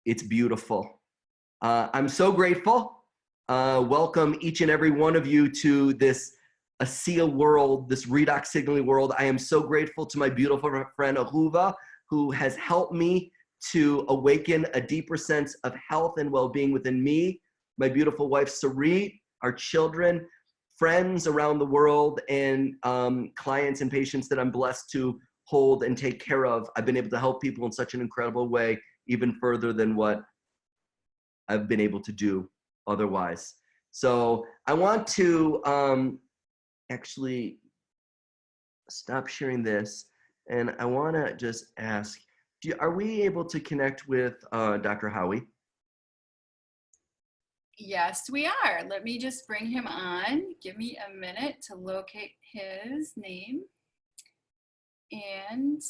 It's beautiful. I'm so grateful. Welcome each and every one of you to this ASEA world, this redox signaling world. I am so grateful to my beautiful friend Ahuva, who has helped me to awaken a deeper sense of health and well-being within me, my beautiful wife Sarit, our children, friends around the world, and clients and patients that I'm blessed to hold and take care of. I've been able to help people in such an incredible way, even further than what I've been able to do otherwise. So I want to actually stop sharing this, and I want to just ask, are we able to connect with Dr. Howie? Yes, we are. Let me just bring him on. Give me a minute to locate his name. And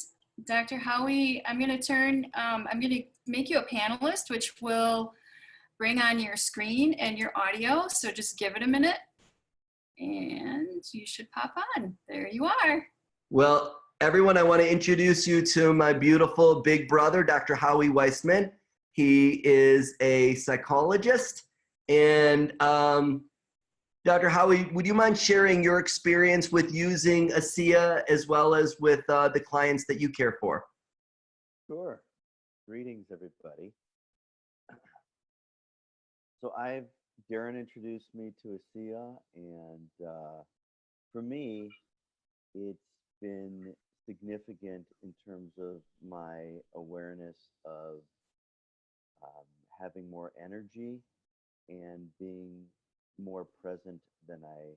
Dr. Howie, I'm going to make you a panelist, which will bring on your screen and your audio. So just give it a minute and you should pop on. There you are. Well, everyone, I want to introduce you to my beautiful big brother, Dr. Howie Weissman. He is a psychologist. And Dr. Howie, would you mind sharing your experience with using ASEA as well as with the clients that you care for? Sure. Greetings, everybody. So Darren introduced me to ASEA, and for me, it's been significant in terms of my awareness of having more energy and being more present than I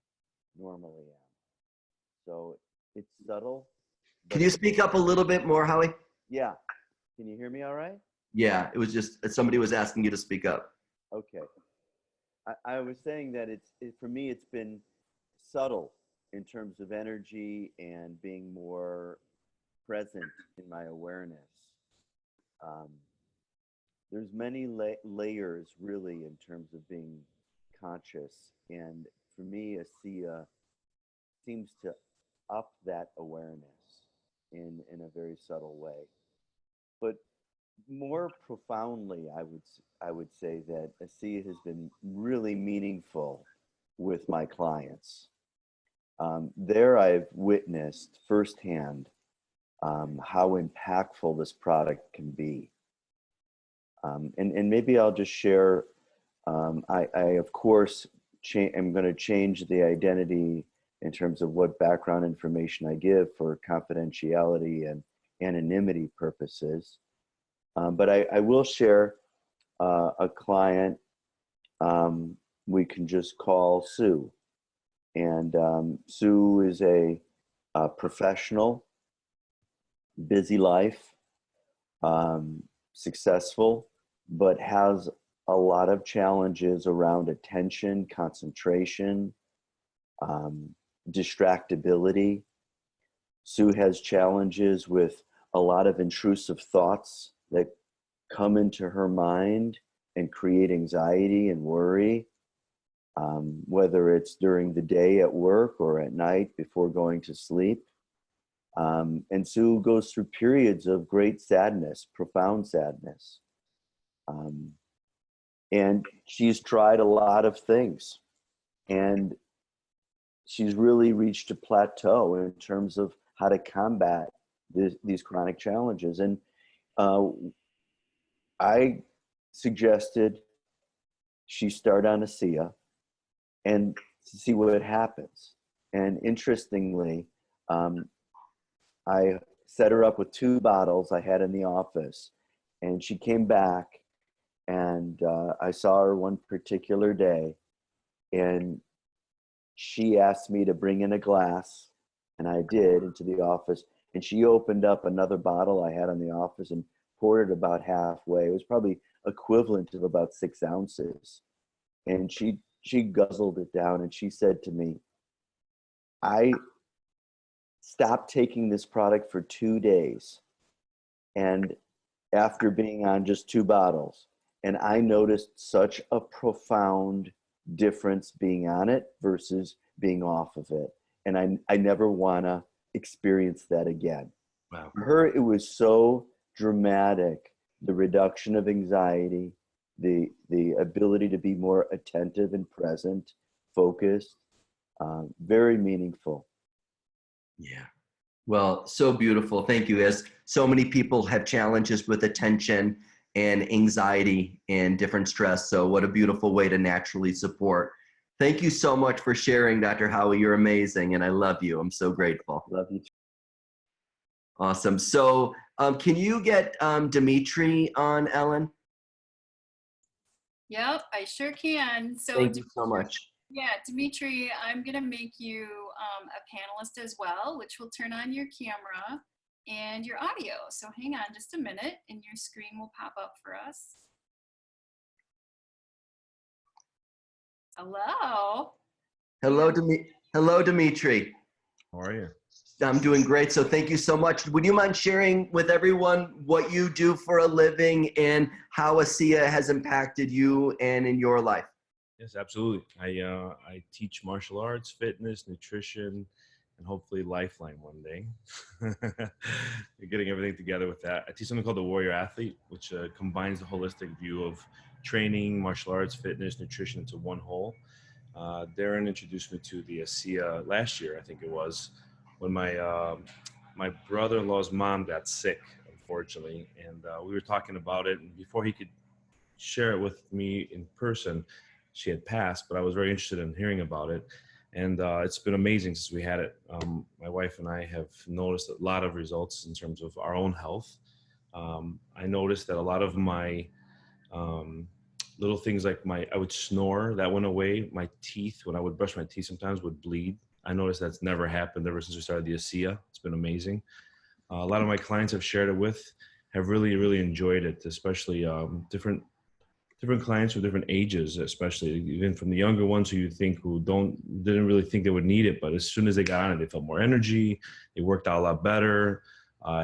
normally am. So it's subtle. Can you speak up a little bit more, Howie? Yeah. Can you hear me all right? Yeah, it was just somebody was asking you to speak up. Okay. I was saying that for me, it's been subtle in terms of energy and being more present in my awareness. There's many layers really in terms of being conscious, and for me, ASEA seems to up that awareness in a very subtle way. But more profoundly, I would say that ASEA has been really meaningful with my clients. There I've witnessed firsthand how impactful this product can be. And maybe I'll just share, I of course am going to change the identity in terms of what background information I give for confidentiality and anonymity purposes. But I will share a client we can just call Sue. And Sue is a professional, busy life, successful, but has a lot of challenges around attention, concentration, distractibility. Sue has challenges with a lot of intrusive thoughts that come into her mind and create anxiety and worry. whether it's during the day at work or at night before going to sleep. And Sue goes through periods of great sadness, profound sadness. And she's tried a lot of things. And she's really reached a plateau in terms of how to combat these chronic challenges. And I suggested she start on ASEA and see what happens. And interestingly, I set her up with 2 bottles I had in the office, and she came back, and I saw her one particular day, and she asked me to bring in a glass, and I did, into the office, and she opened up another bottle I had in the office and poured it about halfway. It was probably equivalent of about 6 ounces. And she guzzled it down, and she said to me, I stopped taking this product for 2 days, and after being on just 2 bottles, and I noticed such a profound difference being on it versus being off of it. And I never want to experience that again. Wow. For her, it was so dramatic, the reduction of anxiety, the ability to be more attentive and present, focused, very meaningful. Yeah. Well, so beautiful. Thank you. As so many people have challenges with attention and anxiety and different stress. So what a beautiful way to naturally support. Thank you so much for sharing, Dr. Howie. You're amazing, and I love you. I'm so grateful. Love you too. Awesome. So can you get Dimitri on, Ellen? Yep, I sure can. So Thank you so much. yeah, Dimitri, I'm going to make you a panelist as well, which will turn on your camera and your audio. So hang on just a minute and your screen will pop up for us. Hello. Hello, Dimitri. How are you? I'm doing great. So thank you so much. Would you mind sharing with everyone what you do for a living and how ASEA has impacted you and in your life? Yes, absolutely. I teach martial arts, fitness, nutrition, and hopefully LifeLine one day. We're getting everything together with that. I teach something called the Warrior Athlete, which combines the holistic view of training, martial arts, fitness, nutrition into one whole. Darren introduced me to the ASEA last year, I think it was, when my brother-in-law's mom got sick, unfortunately, and we were talking about it. And before he could share it with me in person, she had passed, but I was very interested in hearing about it. And it's been amazing since we had it. My wife and I have noticed a lot of results in terms of our own health. I noticed that a lot of my little things like I would snore, that went away. My teeth, when I would brush my teeth, sometimes would bleed. I noticed that's never happened ever since we started the ASEA. It's been amazing. A lot of my clients have shared it with, have really, really enjoyed it, especially different clients with different ages, especially even from the younger ones who didn't really think they would need it, but as soon as they got on it, they felt more energy. They worked out a lot better.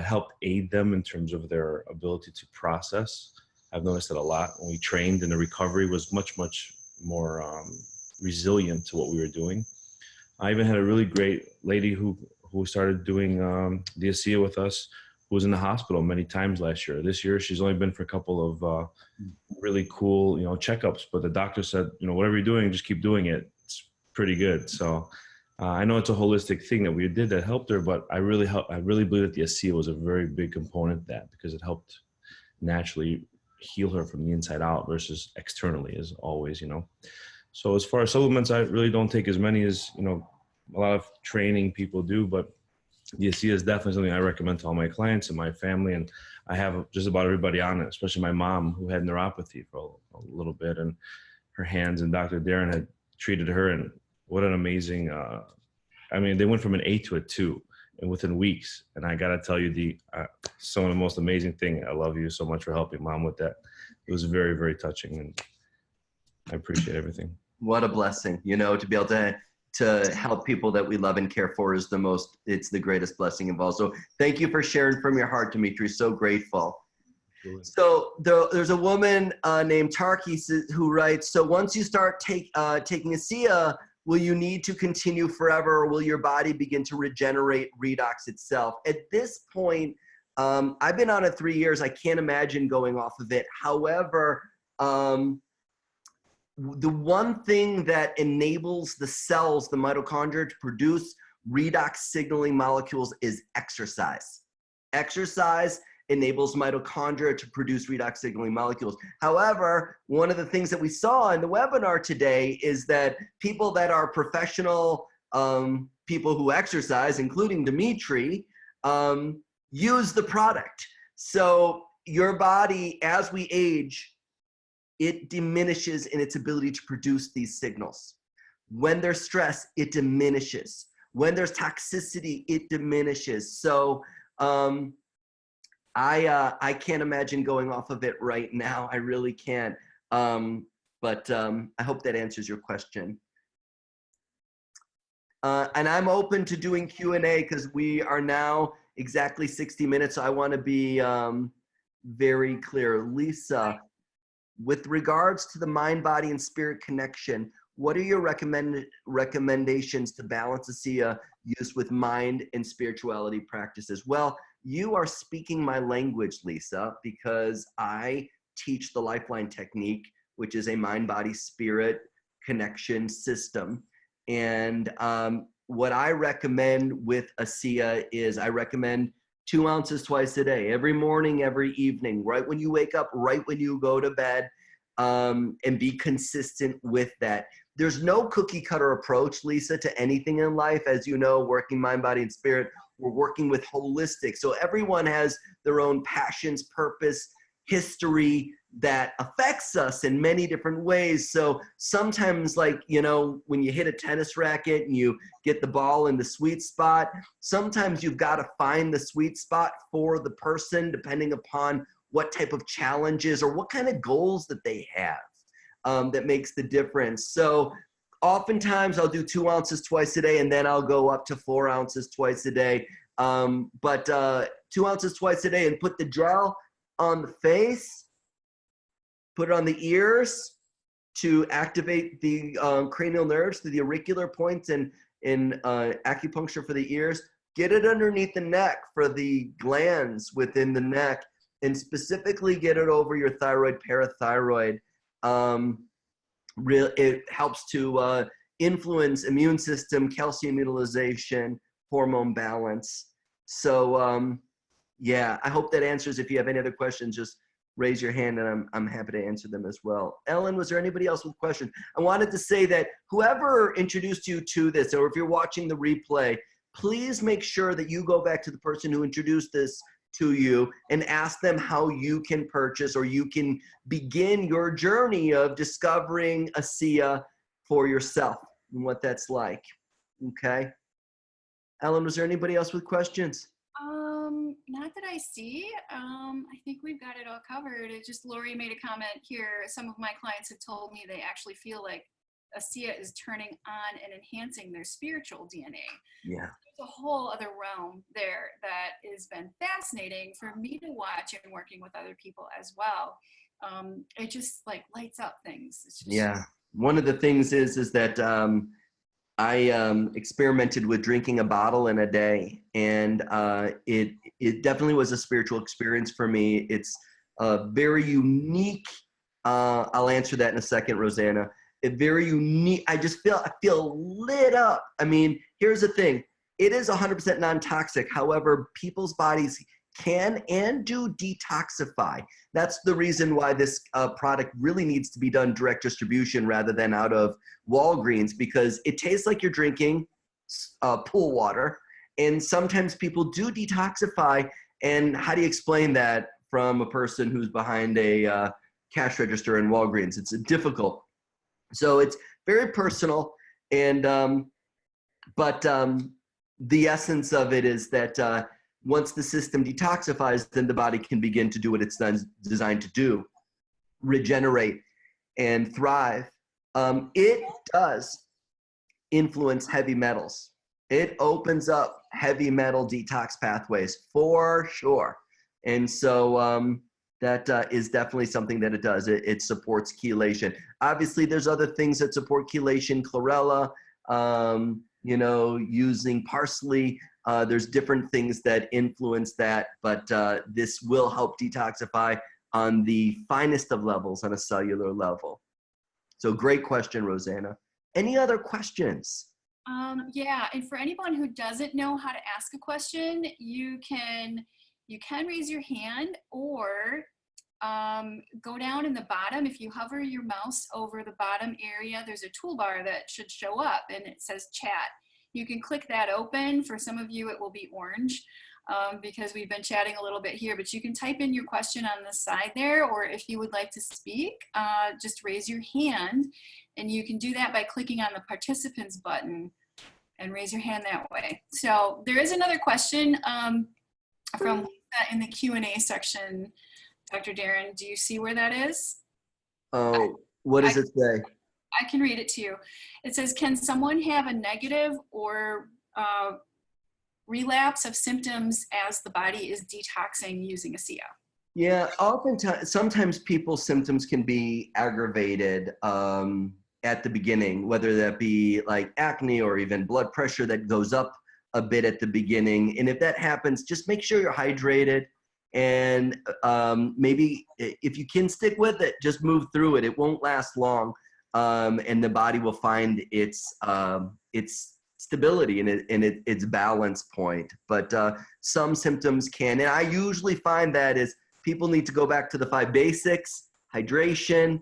Helped aid them in terms of their ability to process. I've noticed that a lot when we trained, and the recovery was much, much more resilient to what we were doing. I even had a really great lady who started doing the ASEA with us, who was in the hospital many times last year. This year, she's only been for a couple of really cool, checkups. But the doctor said, whatever you're doing, just keep doing it. It's pretty good. So I know it's a holistic thing that we did that helped her, but I really believe that the ASEA was a very big component of that, because it helped naturally heal her from the inside out versus externally, as always, So as far as supplements, I really don't take as many as, a lot of training people do, but the ASEA is definitely something I recommend to all my clients and my family. And I have just about everybody on it, especially my mom, who had neuropathy for a little bit, and her hands, and Dr. Darren had treated her. And what an amazing, they went from an 8 to a 2 and within weeks. And I got to tell you, some of the most amazing thing. I love you so much for helping Mom with that. It was very, very touching, and I appreciate everything. What a blessing, to be able to help people that we love and care for it's the greatest blessing of all. So thank you for sharing from your heart, Dimitri. So grateful. Absolutely. So there's a woman named Tarky who writes, so once you start taking ASEA, will you need to continue forever, or will your body begin to regenerate redox itself? At this point, I've been on it 3 years. I can't imagine going off of it. However, the one thing that enables the cells, the mitochondria, to produce redox signaling molecules is exercise. Exercise enables mitochondria to produce redox signaling molecules. However, one of the things that we saw in the webinar today is that people that are professional people who exercise, including Dimitri, use the product. So your body, as we age, it diminishes in its ability to produce these signals. When there's stress, it diminishes. When there's toxicity, it diminishes. So I can't imagine going off of it right now. I really can't. But I hope that answers your question. And I'm open to doing Q&A because we are now exactly 60 minutes. So I want to be very clear. Lisa, with regards to the mind, body, and spirit connection, what are your recommendations to balance ASEA use with mind and spirituality practices? Well, you are speaking my language, Lisa, because I teach the LifeLine Technique, which is a mind, body, spirit connection system. And what I recommend with ASEA is I recommend 2 ounces twice a day, every morning, every evening, right when you wake up, right when you go to bed, and be consistent with that. There's no cookie cutter approach, Lisa, to anything in life. As you know, working mind, body, and spirit, we're working with holistic. So everyone has their own passions, purpose, history that affects us in many different ways. So sometimes, like, you know, when you hit a tennis racket and you get the ball in the sweet spot, sometimes you've got to find the sweet spot for the person, depending upon what type of challenges or what kind of goals that they have, that makes the difference. So oftentimes I'll do 2 ounces twice a day, and then I'll go up to 4 ounces twice a day. But 2 ounces twice a day, and put the gel on the face, put it on the ears to activate the cranial nerves to the auricular points, and in acupuncture for the ears. Get it underneath the neck for the glands within the neck, and specifically get it over your thyroid, parathyroid. It helps to influence immune system, calcium utilization, hormone balance. So yeah, I hope that answers. If you have any other questions, just raise your hand and I'm happy to answer them as well. Ellen, was there anybody else with questions? I wanted to say that whoever introduced you to this, or if you're watching the replay, please make sure that you go back to the person who introduced this to you and ask them how you can purchase, or you can begin your journey of discovering ASEA for yourself and what that's like. Okay. Ellen, was there anybody else with questions? Not that I see. I think we've got it all covered. It just, Lori made a comment here. Some of my clients have told me they actually feel like ASEA is turning on and enhancing their spiritual DNA. Yeah. There's a whole other realm there that has been fascinating for me to watch, and working with other people as well. It just like lights up things. It's just, yeah. One of the things is that I experimented with drinking a bottle in a day, and it definitely was a spiritual experience for me. It's very unique. I'll answer that in a second, Rosanna. It very unique. I feel lit up. I mean, here's the thing. It is 100% non-toxic. However, people's bodies can and do detoxify. That's the reason why this product really needs to be done direct distribution rather than out of Walgreens, because it tastes like you're drinking pool water, and sometimes people do detoxify. And how do you explain that from a person who's behind a cash register in Walgreens? It's difficult. So it's very personal, and but the essence of it is that once the system detoxifies, then the body can begin to do what it's designed to do, regenerate and thrive. It does influence heavy metals. It opens up heavy metal detox pathways for sure. And so That is definitely something that it does. It supports chelation. Obviously, there's other things that support chelation, chlorella, you know, using parsley. There's different things that influence that, but this will help detoxify on the finest of levels on a cellular level. So great question, Rosanna. Any other questions? Yeah, and for anyone who doesn't know how to ask a question, you can raise your hand or go down in the bottom. If you hover your mouse over the bottom area, there's a toolbar that should show up and it says chat. You can click that open. For some of you, it will be orange because we've been chatting a little bit here, but you can type in your question on the side there, or if you would like to speak, just raise your hand, and you can do that by clicking on the participants button and raise your hand that way. So there is another question from Lisa in the Q&A section. Dr. Darren, do you see where that is? Oh, what does it say? I can read it to you. It says, can someone have a negative or relapse of symptoms as the body is detoxing using ASEA? Yeah, oftentimes, sometimes people's symptoms can be aggravated at the beginning, whether that be like acne or even blood pressure that goes up a bit at the beginning. And if that happens, just make sure you're hydrated. And maybe if you can stick with it, just move through it. It won't last long. And the body will find its stability and its balance point. But some symptoms can, and I usually find that is people need to go back to the 5 basics: hydration,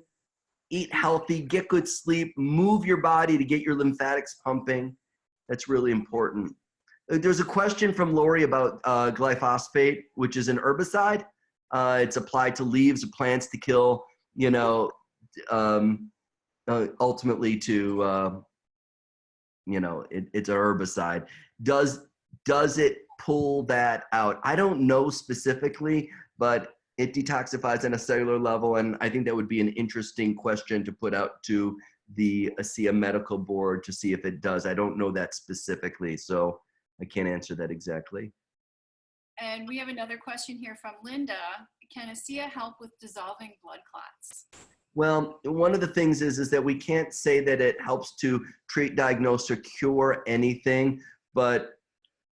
eat healthy, get good sleep, move your body to get your lymphatics pumping. That's really important. There's a question from Lori about glyphosate, which is an herbicide. It's applied to leaves of plants to kill, you know, ultimately to, you know, it's a herbicide. Does it pull that out? I don't know specifically, but it detoxifies on a cellular level, and I think that would be an interesting question to put out to the ASEA medical board to see if it does. I don't know that specifically, so I can't answer that exactly. And we have another question here from Linda. Can ASEA help with dissolving blood clots? Well, one of the things is that we can't say that it helps to treat, diagnose, or cure anything, but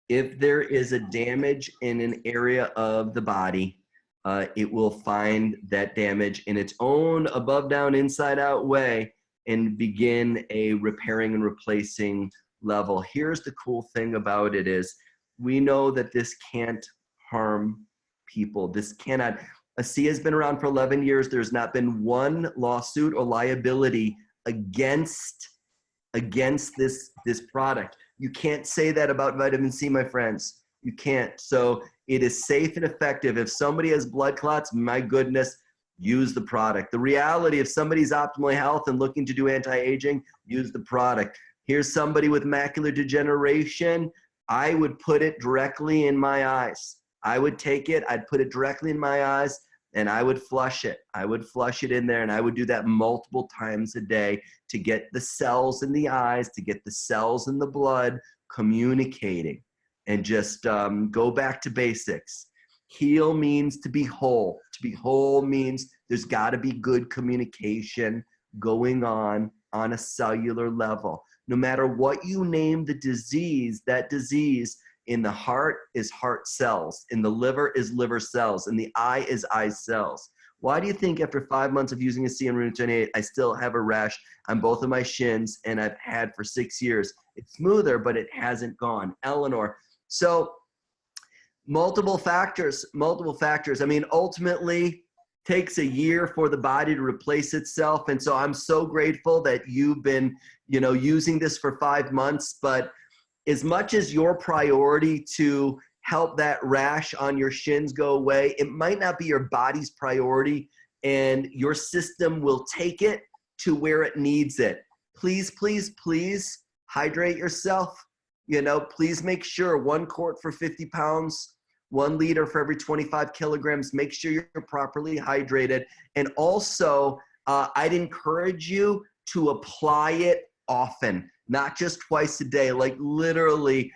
if there is a damage in an area of the body, it will find that damage in its own above, down, inside out way and begin a repairing and replacing level. Here's the cool thing about it is we know that this can't harm people. This cannot. ASEA has been around for 11 years. There's not been one lawsuit or liability against this product. You can't say that about vitamin C, my friends. You can't. So it is safe and effective. If somebody has blood clots, my goodness, use the product. The reality, if somebody's optimally health and looking to do anti-aging, use the product. Here's somebody with macular degeneration. I would put it directly in my eyes. I would take it, I'd put it directly in my eyes, and I would flush it. I would flush it in there, and I would do that multiple times a day to get the cells in the eyes, to get the cells in the blood communicating, and just go back to basics. Heal means to be whole. To be whole means there's got to be good communication going on a cellular level. No matter what you name the disease, that disease in the heart is heart cells, in the liver is liver cells, in the eye is eye cells. Why do you think after 5 months of using ASEA and Route 28, I still have a rash on both of my shins, and I've had for 6 years? It's smoother, but it hasn't gone. Eleanor. So multiple factors. I mean, ultimately, takes a year for the body to replace itself. And so I'm so grateful that you've been, you know, using this for 5 months. But as much as your priority to help that rash on your shins go away, it might not be your body's priority, and your system will take it to where it needs it. Please, please, please hydrate yourself. You know, please make sure 1 quart for 50 pounds, 1 liter for every 25 kilograms. Make sure you're properly hydrated. And also, I'd encourage you to apply it often, not just twice a day. Like literally,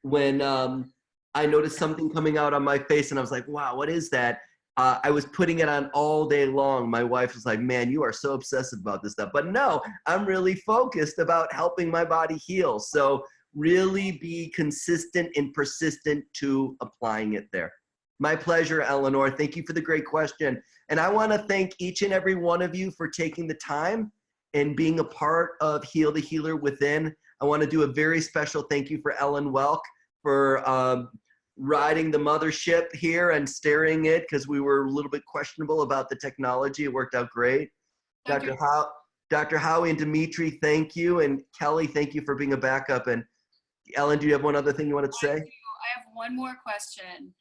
when I noticed something coming out on my face and I was like, wow, what is that? I was putting it on all day long. My wife was like, man, you are so obsessive about this stuff. But no, I'm really focused about helping my body heal. So really be consistent and persistent to applying it there. My pleasure, Eleanor. Thank you for the great question. And I want to thank each and every one of you for taking the time and being a part of Heal the Healer Within. I want to do a very special thank you for Ellen Welk for riding the mothership here and steering it, because we were a little bit questionable about the technology. It worked out great. Dr. Howie and Dimitri, thank you. And Kelly, thank you for being a backup. And Ellen, do you have one other thing you wanted to say? I have one more question.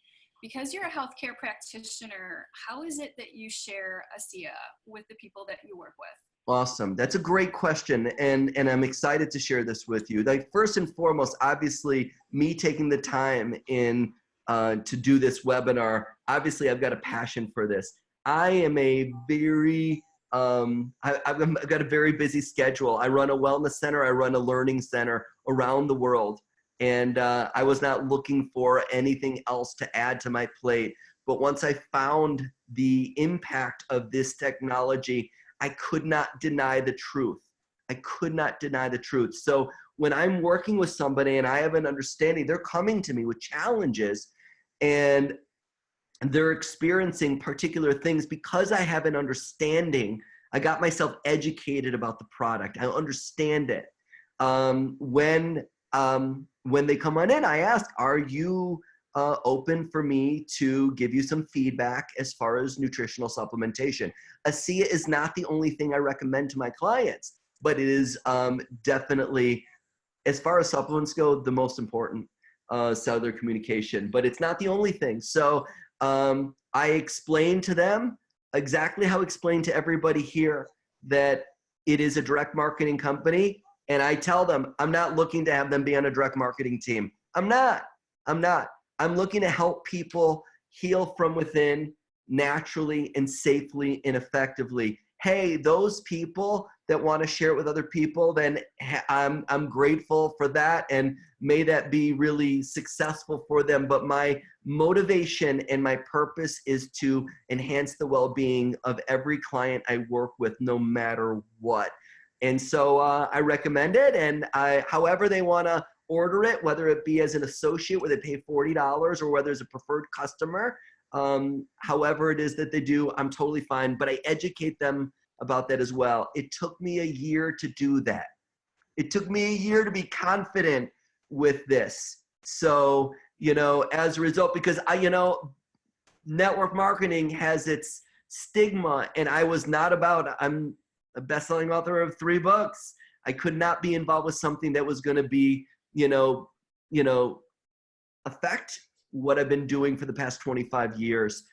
Because you're a healthcare practitioner, how is it that you share ASEA with the people that you work with? Awesome. That's a great question. And I'm excited to share this with you. Like, first and foremost, obviously, me taking the time to do this webinar, obviously, I've got a passion for this. I am a very, I've got a very busy schedule. I run a wellness center. I run a learning center around the world. And I was not looking for anything else to add to my plate. But once I found the impact of this technology, I could not deny the truth. I could not deny the truth. So when I'm working with somebody and I have an understanding, they're coming to me with challenges and they're experiencing particular things. Because I have an understanding, I got myself educated about the product. I understand it. When they come on in, I ask, are you open for me to give you some feedback as far as nutritional supplementation? ASEA is not the only thing I recommend to my clients, but it is definitely, as far as supplements go, the most important cellular communication, but it's not the only thing. So I explain to them exactly how I explained to everybody here that it is a direct marketing company. And I tell them, I'm not looking to have them be on a direct marketing team. I'm not. I'm looking to help people heal from within naturally and safely and effectively. Hey, those people that want to share it with other people, then I'm grateful for that, and may that be really successful for them. But my motivation and my purpose is to enhance the well-being of every client I work with, no matter what. And so I recommend it, and however they want to order it, whether it be as an associate where they pay $40 or whether it's a preferred customer, however it is that they do, I'm totally fine. But I educate them about that as well. It took me a year to do that. It took me a year to be confident with this. So, as a result, because network marketing has its stigma, and I was not about, I'm a best-selling author of 3 books. I could not be involved with something that was going to be, affect what I've been doing for the past 25 years.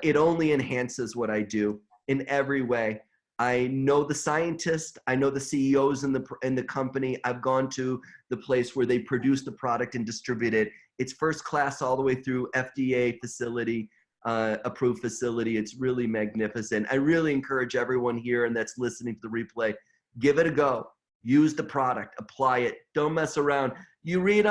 It only enhances what I do in every way. I know the scientists, I know the CEOs in the company. I've gone to the place where they produce the product and distribute it. It's first class all the way through FDA facility, approved facility. It's really magnificent. I really encourage everyone here and that's listening to the replay, give it a go. Use the product, apply it. Don't mess around. You read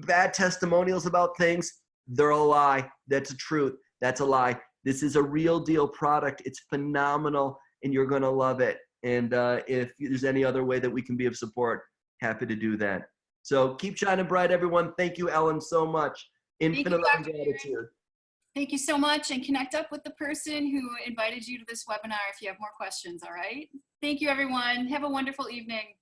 bad testimonials about things, they're a lie. That's a truth. That's a lie. This is a real deal product. It's phenomenal, and you're gonna love it. And if there's any other way that we can be of support, happy to do that. So keep shining bright, everyone. Thank you, Ellen, so much. Infinite love and gratitude. Thank you so much, and connect up with the person who invited you to this webinar if you have more questions, all right? Thank you, everyone. Have a wonderful evening.